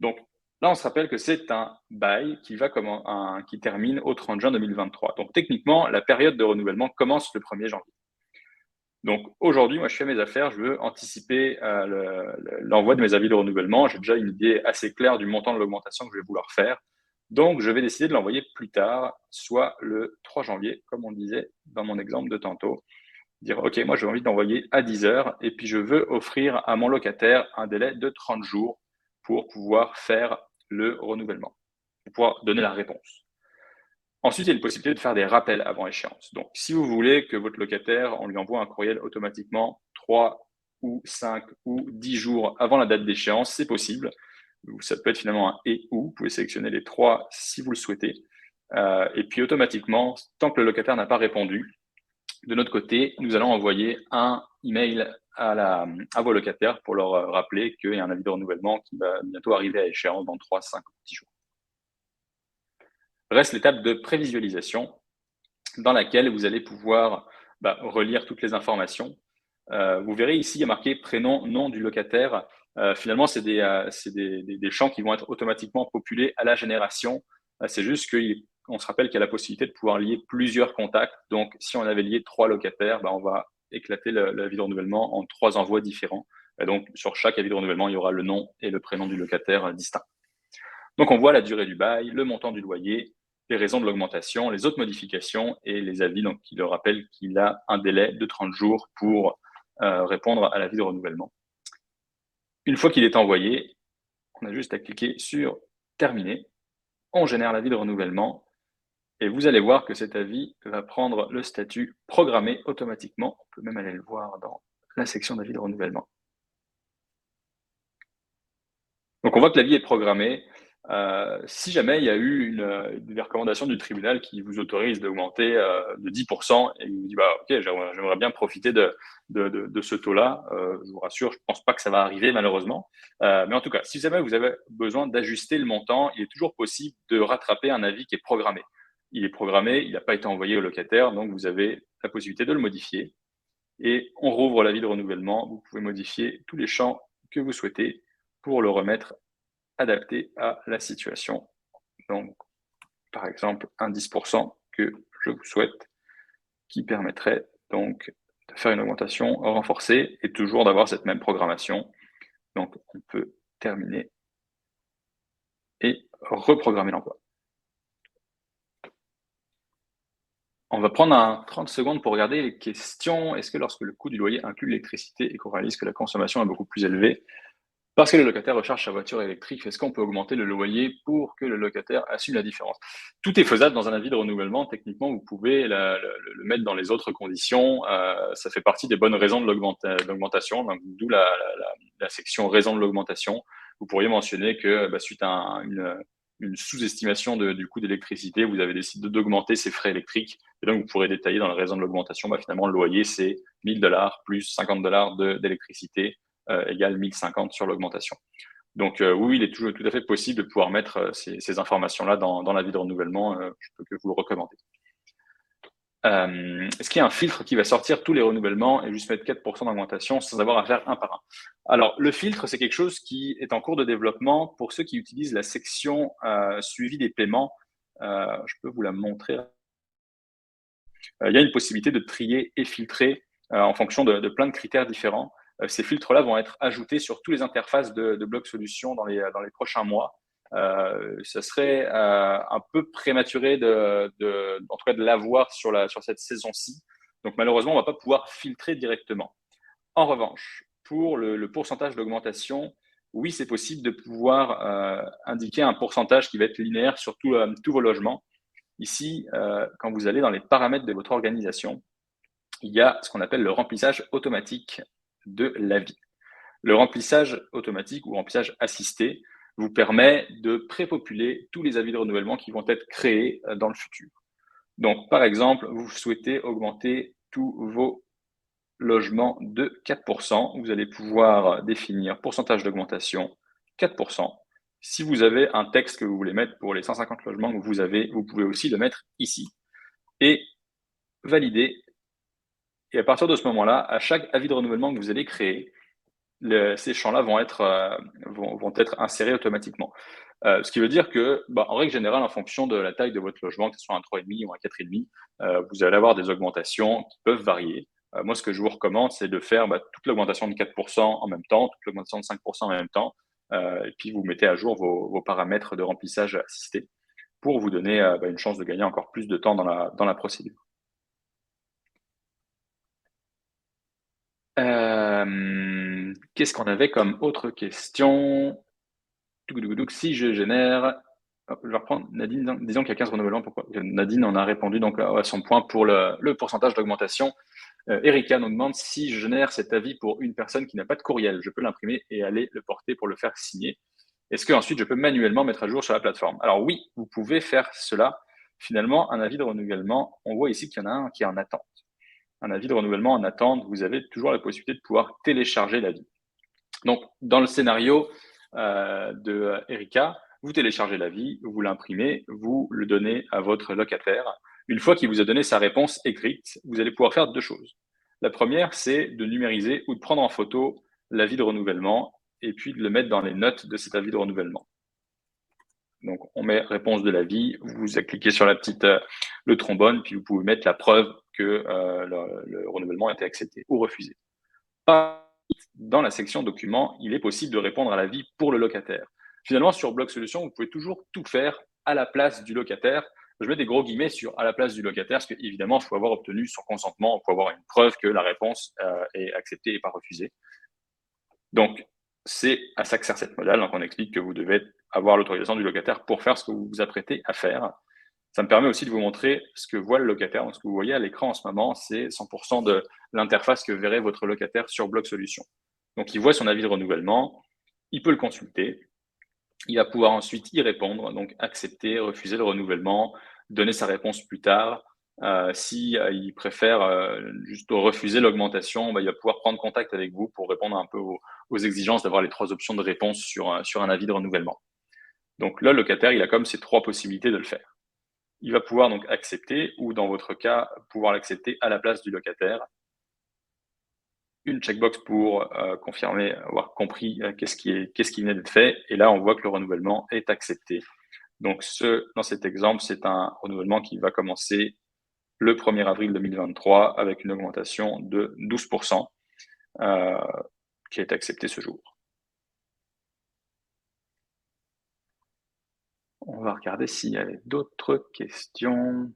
Donc, là, on se rappelle que c'est un bail qui termine au 30 juin 2023. Donc, techniquement, la période de renouvellement commence le 1er janvier. Donc, aujourd'hui, moi, je fais mes affaires, je veux anticiper l'envoi de mes avis de renouvellement. J'ai déjà une idée assez claire du montant de l'augmentation que je vais vouloir faire. Donc, je vais décider de l'envoyer plus tard, soit le 3 janvier, comme on disait dans mon exemple de tantôt. Dire, OK, moi, j'ai envie de l'envoyer à 10h et puis je veux offrir à mon locataire un délai de 30 jours pour pouvoir faire le renouvellement, pour pouvoir donner la réponse. Ensuite, il y a une possibilité de faire des rappels avant échéance. Donc, si vous voulez que votre locataire, on lui envoie un courriel automatiquement 3 ou 5 ou 10 jours avant la date d'échéance, c'est possible. Ça peut être finalement un et ou. Vous pouvez sélectionner les 3 si vous le souhaitez. Et puis automatiquement, tant que le locataire n'a pas répondu, de notre côté, nous allons envoyer un email à vos locataires pour leur rappeler qu'il y a un avis de renouvellement qui va bientôt arriver à échéance dans 3, 5 ou 10 jours. Reste l'étape de prévisualisation dans laquelle vous allez pouvoir relire toutes les informations. Vous verrez ici, il y a marqué prénom, nom du locataire. Finalement, c'est des champs qui vont être automatiquement populés à la génération. C'est juste qu'on se rappelle qu'il y a la possibilité de pouvoir lier plusieurs contacts. Donc, si on avait lié 3 locataires, on va éclater l'avis de renouvellement en 3 envois différents. Et donc, sur chaque avis de renouvellement, il y aura le nom et le prénom du locataire distincts. Donc, on voit la durée du bail, le montant du loyer, les raisons de l'augmentation, les autres modifications et les avis, donc qui le rappellent qu'il a un délai de 30 jours pour répondre à l'avis de renouvellement. Une fois qu'il est envoyé, on a juste à cliquer sur Terminer. On génère l'avis de renouvellement et vous allez voir que cet avis va prendre le statut programmé automatiquement. On peut même aller le voir dans la section d'avis de renouvellement. Donc on voit que l'avis est programmé. Si jamais il y a eu une recommandation du tribunal qui vous autorise d'augmenter de 10% et vous dit ok, j'aimerais bien profiter de ce taux-là, je vous rassure, je ne pense pas que ça va arriver malheureusement. Mais en tout cas, si jamais vous avez besoin d'ajuster le montant, il est toujours possible de rattraper un avis qui est programmé. Il est programmé, il n'a pas été envoyé au locataire, donc vous avez la possibilité de le modifier. Et on rouvre l'avis de renouvellement. Vous pouvez modifier tous les champs que vous souhaitez pour le remettre adapté à la situation. Donc, par exemple, un 10% que je vous souhaite, qui permettrait donc de faire une augmentation renforcée et toujours d'avoir cette même programmation. Donc, on peut terminer et reprogrammer l'emploi. On va prendre 30 secondes pour regarder les questions. Est-ce que lorsque le coût du loyer inclut l'électricité et qu'on réalise que la consommation est beaucoup plus élevée, parce que le locataire recharge sa voiture électrique, est-ce qu'on peut augmenter le loyer pour que le locataire assume la différence? Tout est faisable dans un avis de renouvellement. Techniquement, vous pouvez le mettre dans les autres conditions. Ça fait partie des bonnes raisons de l'augmentation, d'où la section raison de l'augmentation. Vous pourriez mentionner que suite à une sous-estimation du coût d'électricité, vous avez décidé d'augmenter ses frais électriques. Et donc, vous pourrez détailler dans la raison de l'augmentation, finalement, le loyer, c'est 1 000 $ plus 50 $ d'électricité égale 1050 sur l'augmentation. Donc oui, il est tout à fait possible de pouvoir mettre ces informations-là dans l'avis de renouvellement. Je peux que vous le recommander. Est-ce qu'il y a un filtre qui va sortir tous les renouvellements et juste mettre 4% d'augmentation sans avoir à faire un par un? Alors, le filtre, c'est quelque chose qui est en cours de développement. Pour ceux qui utilisent la section suivi des paiements, je peux vous la montrer. Il y a une possibilité de trier et filtrer en fonction de plein de critères différents. Ces filtres-là vont être ajoutés sur toutes les interfaces de Bloc Solutions dans les prochains mois. Ça serait un peu prématuré en tout cas de l'avoir sur cette saison-ci. Donc malheureusement, on ne va pas pouvoir filtrer directement. En revanche, pour le pourcentage d'augmentation, oui, c'est possible de pouvoir indiquer un pourcentage qui va être linéaire sur tous vos logements. Ici, quand vous allez dans les paramètres de votre organisation, il y a ce qu'on appelle le remplissage automatique de l'avis. Le remplissage automatique ou remplissage assisté vous permet de prépopuler tous les avis de renouvellement qui vont être créés dans le futur. Donc, par exemple, vous souhaitez augmenter tous vos logements de 4%. Vous allez pouvoir définir pourcentage d'augmentation 4%. Si vous avez un texte que vous voulez mettre pour les 150 logements que vous avez, vous pouvez aussi le mettre ici et valider. Et à partir de ce moment-là, à chaque avis de renouvellement que vous allez créer, ces champs-là vont être insérés automatiquement. Ce qui veut dire que, en règle générale, en fonction de la taille de votre logement, que ce soit un 3,5 ou un 4,5, vous allez avoir des augmentations qui peuvent varier. Moi, ce que je vous recommande, c'est de faire toute l'augmentation de 4% en même temps, toute l'augmentation de 5% en même temps, et puis vous mettez à jour vos paramètres de remplissage assisté pour vous donner une chance de gagner encore plus de temps dans la procédure. Qu'est-ce qu'on avait comme autre question? Si je génère Je vais reprendre Nadine, disons qu'il y a 15 renouvellements. Pourquoi? Nadine en a répondu donc à son point pour le pourcentage d'augmentation. Erika nous demande si je génère cet avis pour une personne qui n'a pas de courriel, je peux l'imprimer et aller le porter pour le faire signer. Est-ce que ensuite je peux manuellement mettre à jour sur la plateforme? Alors oui, vous pouvez faire cela. Finalement, un avis de renouvellement, on voit ici qu'il y en a un qui est en attente. Un avis de renouvellement en attente, vous avez toujours la possibilité de pouvoir télécharger l'avis. Donc, dans le scénario de Erika, vous téléchargez l'avis, vous l'imprimez, vous le donnez à votre locataire. Une fois qu'il vous a donné sa réponse écrite, vous allez pouvoir faire deux choses. La première, c'est de numériser ou de prendre en photo l'avis de renouvellement et puis de le mettre dans les notes de cet avis de renouvellement. Donc, on met réponse de l'avis, vous cliquez sur la petite le trombone, puis vous pouvez mettre la preuve que le renouvellement a été accepté ou refusé. Dans la section documents, il est possible de répondre à l'avis pour le locataire. Finalement, sur Bloc Solutions, vous pouvez toujours tout faire à la place du locataire. Je mets des gros guillemets sur à la place du locataire, parce qu'évidemment, il faut avoir obtenu son consentement, il faut avoir une preuve que la réponse est acceptée et pas refusée. Donc, c'est à ça que sert cette modèle. Donc, on explique que vous devez avoir l'autorisation du locataire pour faire ce que vous vous apprêtez à faire. Ça me permet aussi de vous montrer ce que voit le locataire. Donc, ce que vous voyez à l'écran en ce moment, c'est 100% de l'interface que verrait votre locataire sur Bloc Solutions. Donc, il voit son avis de renouvellement, il peut le consulter, il va pouvoir ensuite y répondre, donc accepter, refuser le renouvellement, donner sa réponse plus tard. Si il préfère juste refuser l'augmentation, il va pouvoir prendre contact avec vous pour répondre un peu aux exigences d'avoir les trois options de réponse sur un avis de renouvellement. Donc là, le locataire, il a comme ces trois possibilités de le faire. Il va pouvoir donc accepter, ou dans votre cas, pouvoir l'accepter à la place du locataire. Une checkbox pour confirmer, avoir compris qu'est-ce qui venait d'être fait. Et là, on voit que le renouvellement est accepté. Donc, dans cet exemple, c'est un renouvellement qui va commencer le 1er avril 2023 avec une augmentation de 12% qui est acceptée ce jour. On va regarder s'il y avait d'autres questions.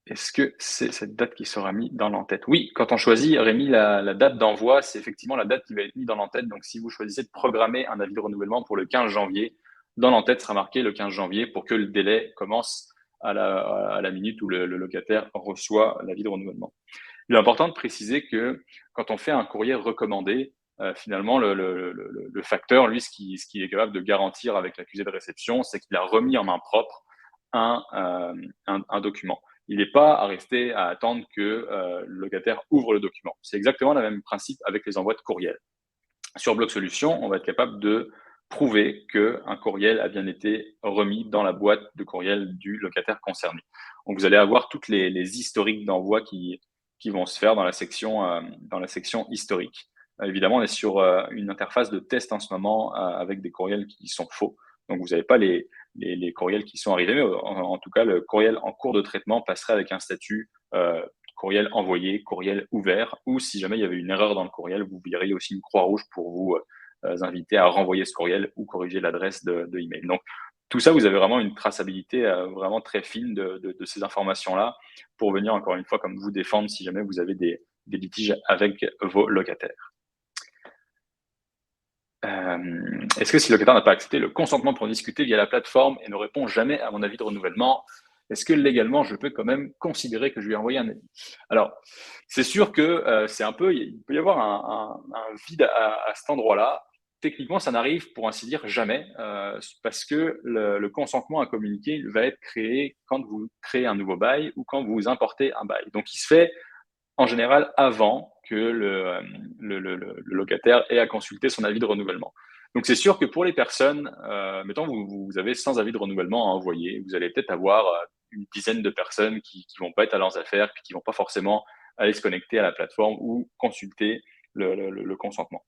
Est-ce que c'est cette date qui sera mise dans l'entête? Oui, quand on choisit, Rémi, la date d'envoi, c'est effectivement la date qui va être mise dans l'entête. Donc, si vous choisissez de programmer un avis de renouvellement pour le 15 janvier, dans l'entête sera marqué le 15 janvier pour que le délai commence à la minute où le locataire reçoit l'avis de renouvellement. Il est important de préciser que quand on fait un courrier recommandé, finalement, le facteur, lui, ce qui est capable de garantir avec l'accusé de réception, c'est qu'il a remis en main propre un document. Il n'est pas à rester à attendre que le locataire ouvre le document. C'est exactement le même principe avec les envois de courriel. Sur Bloc Solutions, on va être capable de prouver qu'un courriel a bien été remis dans la boîte de courriel du locataire concerné. Donc, vous allez avoir toutes les historiques d'envoi qui vont se faire dans la section historique. Évidemment, on est sur une interface de test en ce moment avec des courriels qui sont faux. Donc, vous n'avez pas les courriels qui sont arrivés, mais en tout cas, le courriel en cours de traitement passerait avec un statut courriel envoyé, courriel ouvert, ou si jamais il y avait une erreur dans le courriel, vous verriez aussi une croix rouge pour vous inviter à renvoyer ce courriel ou corriger l'adresse de email. Donc, tout ça, vous avez vraiment une traçabilité vraiment très fine de ces informations-là pour venir, encore une fois, comme vous défendre si jamais vous avez des litiges avec vos locataires. Est-ce que si le locataire n'a pas accepté le consentement pour discuter via la plateforme et ne répond jamais à mon avis de renouvellement, est-ce que légalement, je peux quand même considérer que je lui ai envoyé un avis? Alors, c'est sûr que c'est un peu, il peut y avoir un vide à cet endroit-là. Techniquement, ça n'arrive, pour ainsi dire, jamais, parce que le consentement à communiquer va être créé quand vous créez un nouveau bail ou quand vous importez un bail. Donc, il se fait en général avant que le locataire ait à consulter son avis de renouvellement. Donc, c'est sûr que pour les personnes, mettons, vous avez 100 avis de renouvellement à envoyer, vous allez peut-être avoir une dizaine de personnes qui vont pas être à leurs affaires, puis qui vont pas forcément aller se connecter à la plateforme ou consulter le consentement.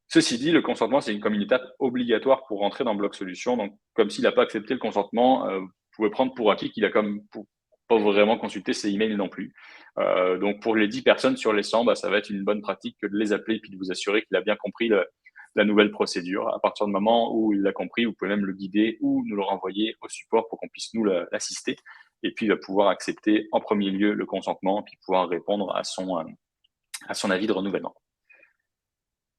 Ceci dit, le consentement, c'est comme une étape obligatoire pour rentrer dans Bloc Solutions. Donc, comme s'il n'a pas accepté le consentement, vous pouvez prendre pour acquis qu'il a comme pas vraiment consulté ses emails non plus. Donc, pour les 10 personnes sur les 100, ça va être une bonne pratique que de les appeler et puis de vous assurer qu'il a bien compris la nouvelle procédure. À partir du moment où il l'a compris, vous pouvez même le guider ou nous le renvoyer au support pour qu'on puisse nous l'assister. Et puis, il va pouvoir accepter en premier lieu le consentement puis pouvoir répondre à son avis de renouvellement.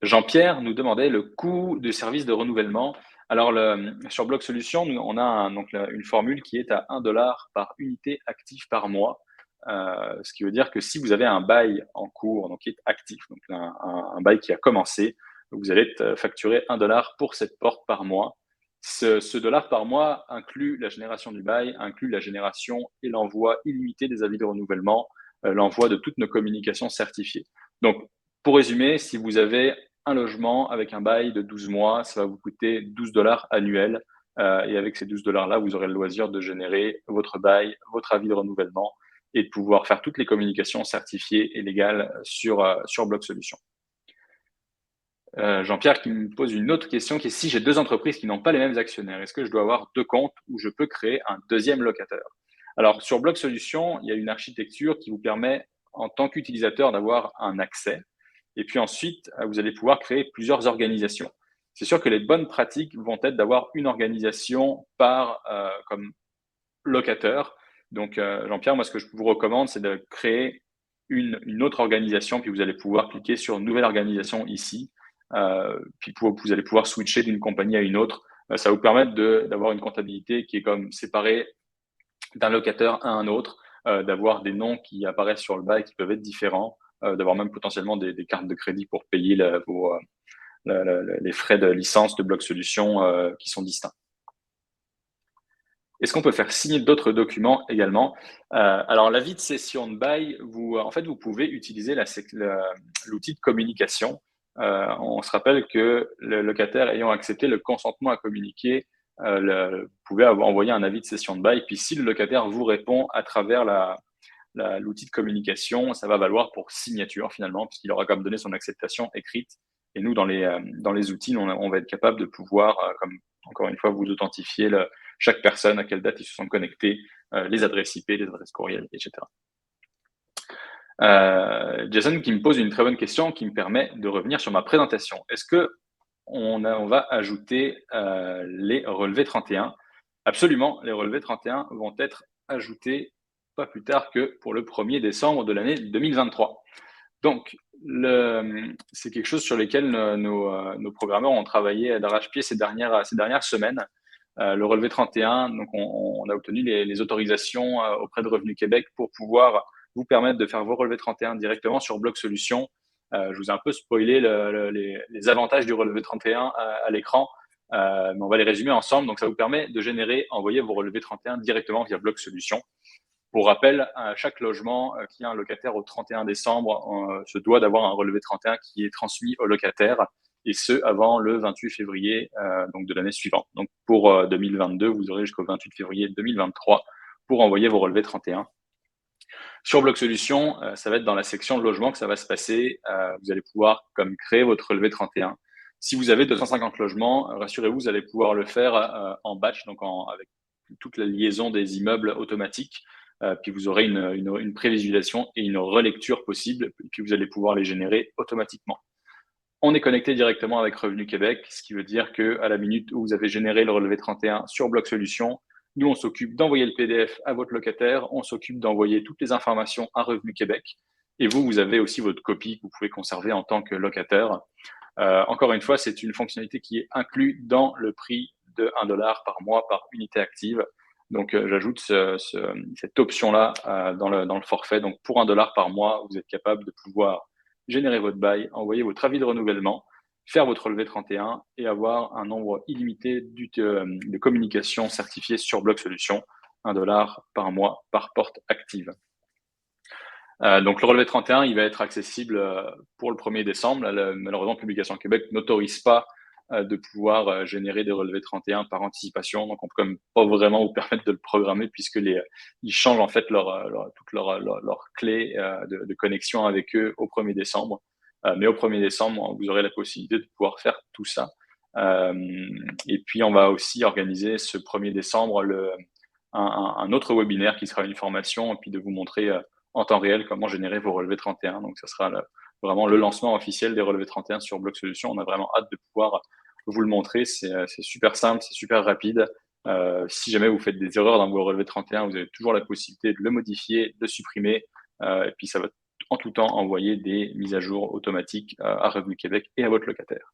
Jean-Pierre nous demandait le coût du service de renouvellement. Alors, sur Block Solution, on a donc une formule qui est à 1 dollar par unité active par mois. Ce qui veut dire que si vous avez un bail en cours, donc qui est actif, donc un bail qui a commencé, vous allez être facturé 1 dollar pour cette porte par mois. Ce dollar par mois inclut la génération du bail, inclut la génération et l'envoi illimité des avis de renouvellement, l'envoi de toutes nos communications certifiées. Donc, pour résumer, si vous avez un logement avec un bail de 12 mois, ça va vous coûter 12 dollars annuels. Et avec ces 12 dollars-là, vous aurez le loisir de générer votre bail, votre avis de renouvellement et de pouvoir faire toutes les communications certifiées et légales sur Block Solution. Jean-Pierre qui me pose une autre question qui est si j'ai deux entreprises qui n'ont pas les mêmes actionnaires, est-ce que je dois avoir deux comptes ou je peux créer un deuxième locataire? Alors, sur Block Solution, il y a une architecture qui vous permet, en tant qu'utilisateur, d'avoir un accès. Et puis ensuite, vous allez pouvoir créer plusieurs organisations. C'est sûr que les bonnes pratiques vont être d'avoir une organisation comme locataire. Donc, Jean-Pierre, moi, ce que je vous recommande, c'est de créer une autre organisation, puis vous allez pouvoir cliquer sur Nouvelle organisation ici. Puis vous allez pouvoir switcher d'une compagnie à une autre. Ça va vous permettre d'avoir une comptabilité qui est comme séparée d'un locataire à un autre, d'avoir des noms qui apparaissent sur le bail qui peuvent être différents, d'avoir même potentiellement des cartes de crédit pour payer les frais de licence de Block Solution qui sont distincts. Est-ce qu'on peut faire signer d'autres documents également? Alors, l'avis de cession de bail, en fait, vous pouvez utiliser l'outil de communication. On se rappelle que le locataire ayant accepté le consentement à communiquer, vous pouvez envoyer un avis de cession de bail. Puis, si le locataire vous répond à travers l'outil de communication, ça va valoir pour signature finalement, puisqu'il aura comme donné son acceptation écrite. Et nous, dans les outils, on va être capable de pouvoir, comme encore une fois, vous authentifier chaque personne, à quelle date ils se sont connectés, les adresses IP, les adresses courriel, etc. Jason qui me pose une très bonne question qui me permet de revenir sur ma présentation. Est-ce que on va ajouter les relevés 31? Absolument, les relevés 31 vont être ajoutés pas plus tard que pour le 1er décembre de l'année 2023. Donc, c'est quelque chose sur lequel nos programmeurs ont travaillé d'arrache-pied ces dernières semaines. Le relevé 31, donc on a obtenu les autorisations auprès de Revenu Québec pour pouvoir vous permettre de faire vos relevés 31 directement sur Block Solution. Je vous ai un peu spoilé les avantages du relevé 31 à l'écran, mais on va les résumer ensemble. Donc, ça vous permet de envoyer vos relevés 31 directement via Block Solution. Pour rappel, chaque logement qui a un locataire au 31 décembre se doit d'avoir un relevé 31 qui est transmis au locataire, et ce, avant le 28 février donc de l'année suivante. Donc, pour 2022, vous aurez jusqu'au 28 février 2023 pour envoyer vos relevés 31. Sur Block Solution, ça va être dans la section logement que ça va se passer. Vous allez pouvoir comme créer votre relevé 31. Si vous avez 250 logements, rassurez-vous, vous allez pouvoir le faire en batch, donc avec toute la liaison des immeubles automatiques. Puis vous aurez une prévisualisation et une relecture possible, et puis vous allez pouvoir les générer automatiquement. On est connecté directement avec Revenu Québec, ce qui veut dire qu'à la minute où vous avez généré le relevé 31 sur Block Solution, nous, on s'occupe d'envoyer le PDF à votre locataire, on s'occupe d'envoyer toutes les informations à Revenu Québec, et vous avez aussi votre copie que vous pouvez conserver en tant que locataire. Encore une fois, c'est une fonctionnalité qui est inclue dans le prix de 1 dollar par mois par unité active. Donc, j'ajoute cette option-là dans le forfait. Donc, pour 1 dollar par mois, vous êtes capable de pouvoir générer votre bail, envoyer votre avis de renouvellement, faire votre relevé 31 et avoir un nombre illimité de communications certifiées sur Block Solution, 1 dollar par mois par porte active. Donc, le relevé 31, il va être accessible pour le 1er décembre. Malheureusement, Publication Québec n'autorise pas de pouvoir générer des relevés 31 par anticipation. Donc, on peut quand même pas vraiment vous permettre de le programmer puisque ils changent en fait toutes leurs clés de connexion avec eux au 1er décembre. Mais au 1er décembre, vous aurez la possibilité de pouvoir faire tout ça. Et puis, on va aussi organiser ce 1er décembre un autre webinaire qui sera une formation et puis de vous montrer en temps réel comment générer vos relevés 31. Donc, ça sera vraiment le lancement officiel des relevés 31 sur Block Solution. On a vraiment hâte de pouvoir vous le montrer. C'est super simple, c'est super rapide. Si jamais vous faites des erreurs dans vos relevés 31, vous avez toujours la possibilité de le modifier, de le supprimer. Et puis, ça va en tout temps envoyer des mises à jour automatiques à Revenu Québec et à votre locataire.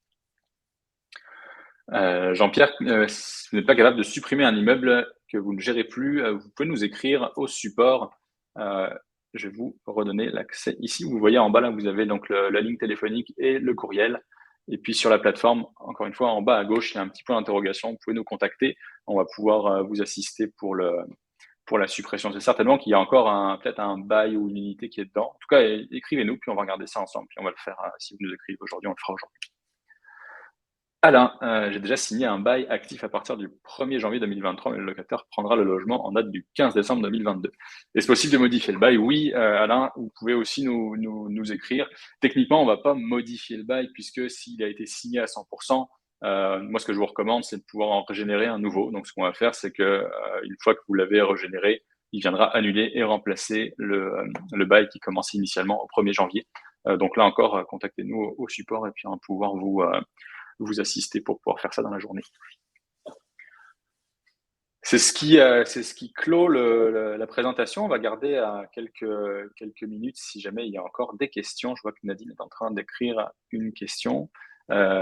Jean-Pierre, si vous n'êtes pas capable de supprimer un immeuble que vous ne gérez plus, vous pouvez nous écrire au support. Je vais vous redonner l'accès ici. Vous voyez en bas, là, vous avez donc la ligne téléphonique et le courriel. Et puis sur la plateforme, encore une fois, en bas à gauche, il y a un petit point d'interrogation. Vous pouvez nous contacter. On va pouvoir vous assister pour la suppression. C'est certainement qu'il y a encore peut-être un bail ou une unité qui est dedans. En tout cas, écrivez-nous, puis on va regarder ça ensemble. Puis on va le faire. Si vous nous écrivez aujourd'hui, on le fera aujourd'hui. Alain, j'ai déjà signé un bail actif à partir du 1er janvier 2023, mais le locataire prendra le logement en date du 15 décembre 2022. Est-ce possible de modifier le bail? Oui, Alain, vous pouvez aussi nous écrire. Techniquement, on ne va pas modifier le bail puisque s'il a été signé à 100%, moi, ce que je vous recommande, c'est de pouvoir en régénérer un nouveau. Donc, ce qu'on va faire, c'est que une fois que vous l'avez régénéré, il viendra annuler et remplacer le bail qui commençait initialement au 1er janvier. Donc là encore, contactez-nous au support et puis on va pouvoir vous assister pour pouvoir faire ça dans la journée. C'est ce qui clôt la présentation. On va garder à quelques minutes si jamais il y a encore des questions. Je vois que Nadine est en train d'écrire une question.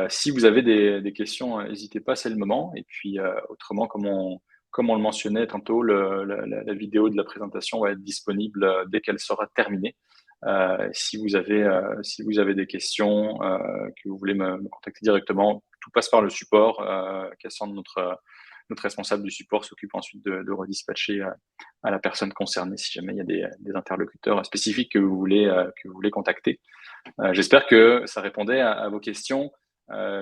Si vous avez des questions, n'hésitez pas, c'est le moment. Et puis autrement, comme on le mentionnait tantôt, la vidéo de la présentation va être disponible dès qu'elle sera terminée. Si vous avez des questions, que vous voulez me contacter directement, tout passe par le support. Cassandre, notre responsable du support, s'occupe ensuite de redispatcher à la personne concernée si jamais il y a des interlocuteurs spécifiques que vous voulez contacter. J'espère que ça répondait à vos questions.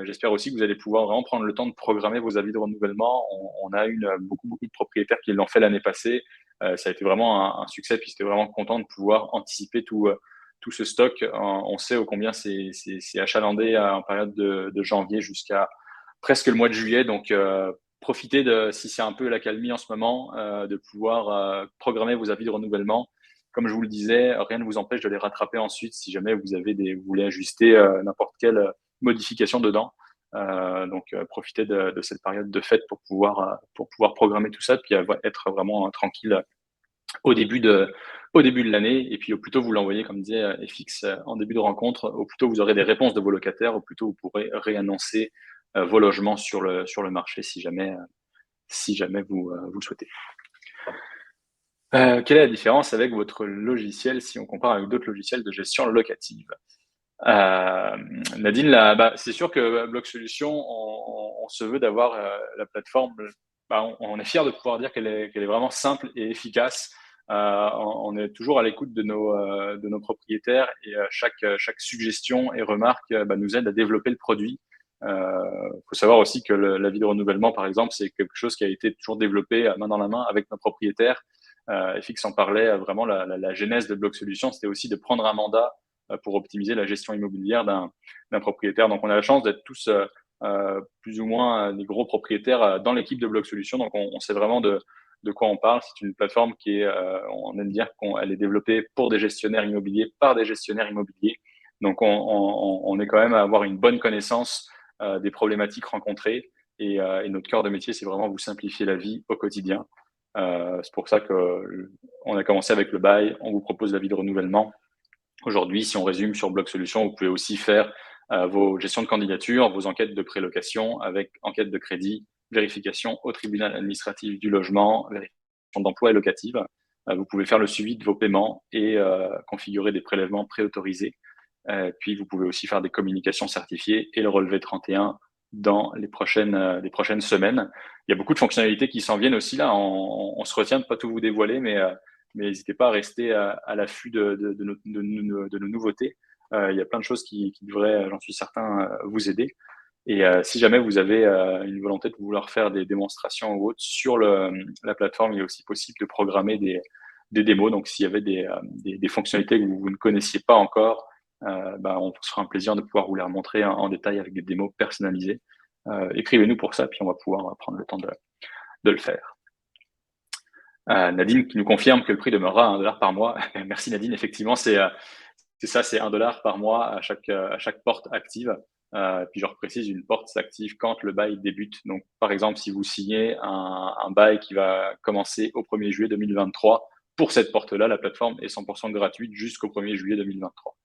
J'espère aussi que vous allez pouvoir vraiment prendre le temps de programmer vos avis de renouvellement. On a eu beaucoup de propriétaires qui l'ont fait l'année passée. Ça a été vraiment un succès, puis c'était vraiment content de pouvoir anticiper tout ce stock. On sait ô combien c'est achalandé en période de janvier jusqu'à presque le mois de juillet. Donc, profitez si c'est un peu l'accalmie en ce moment, de pouvoir programmer vos avis de renouvellement. Comme je vous le disais, rien ne vous empêche de les rattraper ensuite si jamais vous voulez ajuster n'importe quelle modification dedans. Donc, profitez de cette période de fête pour pouvoir programmer tout ça, puis être vraiment tranquille au début de l'année. Et puis, au plus tôt vous l'envoyez, comme disait FX, en début de rencontre, au plus tôt vous aurez des réponses de vos locataires, au plus tôt vous pourrez réannoncer vos logements sur le marché si jamais vous le souhaitez. Quelle est la différence avec votre logiciel si on compare avec d'autres logiciels de gestion locative? Nadine, c'est sûr que Bloc Solutions, on se veut d'avoir la plateforme. On est fier de pouvoir dire qu'elle est vraiment simple et efficace. On est toujours à l'écoute de nos propriétaires et chaque suggestion et remarque nous aide à développer le produit. Faut savoir aussi que l'avis de renouvellement, par exemple, c'est quelque chose qui a été toujours développé main dans la main avec nos propriétaires. FX en parlait, vraiment la genèse de Bloc Solutions, c'était aussi de prendre un mandat pour optimiser la gestion immobilière d'un propriétaire. Donc, on a la chance d'être tous plus ou moins des gros propriétaires dans l'équipe de Bloc Solutions. Donc, on sait vraiment de quoi on parle. C'est une plateforme qui est, on aime dire qu'elle est développée pour des gestionnaires immobiliers, par des gestionnaires immobiliers. Donc, on est quand même à avoir une bonne connaissance des problématiques rencontrées. Et notre cœur de métier, c'est vraiment vous simplifier la vie au quotidien. C'est pour ça qu'on a commencé avec le bail. On vous propose l'avis de renouvellement. Aujourd'hui, si on résume sur Bloc Solutions, vous pouvez aussi faire vos gestions de candidature, vos enquêtes de prélocation avec enquête de crédit, vérification au tribunal administratif du logement, vérification d'emploi et locative. Vous pouvez faire le suivi de vos paiements et configurer des prélèvements préautorisés. Puis, vous pouvez aussi faire des communications certifiées et le relevé 31 dans les prochaines semaines. Il y a beaucoup de fonctionnalités qui s'en viennent aussi là. On se retient de pas tout vous dévoiler, mais n'hésitez pas à rester à l'affût de nos nouveautés. Il y a plein de choses qui devraient, j'en suis certain, vous aider. Et si jamais vous avez une volonté de vouloir faire des démonstrations ou autres sur la plateforme, il est aussi possible de programmer des démos. Donc, s'il y avait des fonctionnalités que vous ne connaissiez pas encore, on se fera un plaisir de pouvoir vous les remontrer en détail avec des démos personnalisées. Écrivez-nous pour ça, puis on va pouvoir prendre le temps de le faire. Nadine qui nous confirme que le prix demeurera à $1 par mois. Merci Nadine, effectivement, c'est ça, c'est $1 par mois à chaque porte active. Puis je reprécise, une porte s'active quand le bail débute. Donc, par exemple, si vous signez un bail qui va commencer au 1er juillet 2023, pour cette porte-là, la plateforme est 100% gratuite jusqu'au 1er juillet 2023.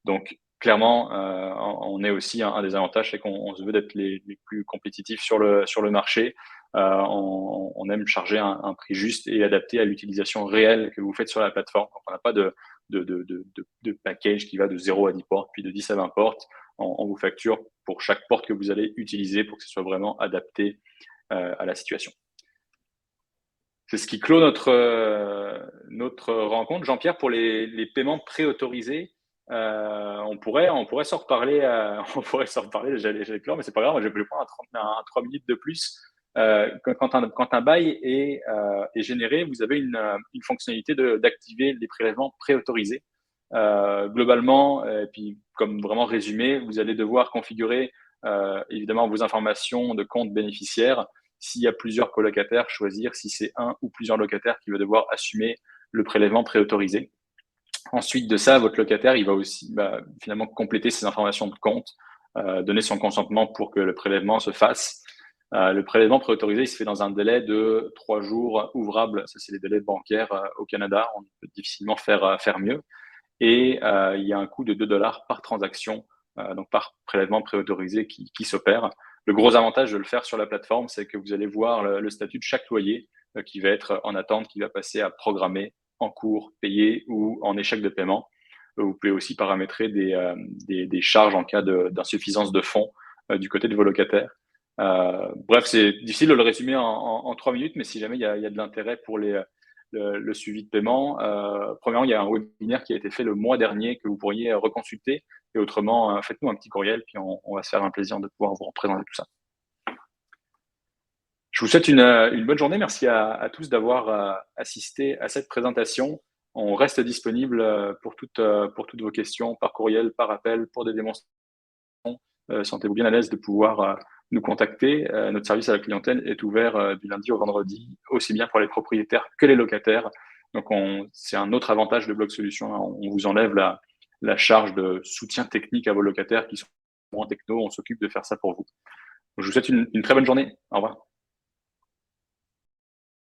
Donc, clairement, on est aussi un des avantages, c'est qu'on se veut d'être les plus compétitifs sur le marché. On aime charger un prix juste et adapté à l'utilisation réelle que vous faites sur la plateforme. Donc, on n'a pas de package qui va de 0 à 10 portes, puis de 10 à 20 portes. On vous facture pour chaque porte que vous allez utiliser pour que ce soit vraiment adapté à la situation. C'est ce qui clôt notre rencontre. Jean-Pierre, pour les paiements préautorisés, on pourrait s'en reparler. On pourrait s'en reparler. J'allais clore, mais c'est pas grave. Je vais prendre un 3 minutes de plus. Quand un bail est généré, vous avez une fonctionnalité d'activer les prélèvements préautorisés. Globalement, et puis comme vraiment résumé, vous allez devoir configurer évidemment vos informations de compte bénéficiaire. S'il y a plusieurs colocataires, choisir si c'est un ou plusieurs locataires qui va devoir assumer le prélèvement préautorisé. Ensuite de ça, votre locataire, il va aussi finalement compléter ses informations de compte, donner son consentement pour que le prélèvement se fasse. Le prélèvement préautorisé, il se fait dans un délai de 3 jours ouvrables. Ça, c'est les délais bancaires au Canada. On peut difficilement faire mieux. Et il y a un coût de 2 $ par transaction, donc par prélèvement préautorisé qui s'opère. Le gros avantage de le faire sur la plateforme, c'est que vous allez voir le statut de chaque loyer qui va être en attente, qui va passer à programmer, en cours, payé ou en échec de paiement. Vous pouvez aussi paramétrer des charges en cas d'insuffisance de fonds du côté de vos locataires. Bref, c'est difficile de le résumer en 3 minutes, mais si jamais il y a de l'intérêt pour le suivi de paiement, premièrement, il y a un webinaire qui a été fait le mois dernier que vous pourriez reconsulter. Et autrement, faites-nous un petit courriel, puis on va se faire un plaisir de pouvoir vous représenter tout ça. Je vous souhaite une bonne journée. Merci à tous d'avoir assisté à cette présentation. On reste disponible pour toutes vos questions, par courriel, par appel, pour des démonstrations. Sentez-vous bien à l'aise de pouvoir nous contacter. Notre service à la clientèle est ouvert du lundi au vendredi, aussi bien pour les propriétaires que les locataires. Donc, c'est un autre avantage de Bloc Solutions. On vous enlève la charge de soutien technique à vos locataires qui sont en techno. On s'occupe de faire ça pour vous. Je vous souhaite une très bonne journée. Au revoir.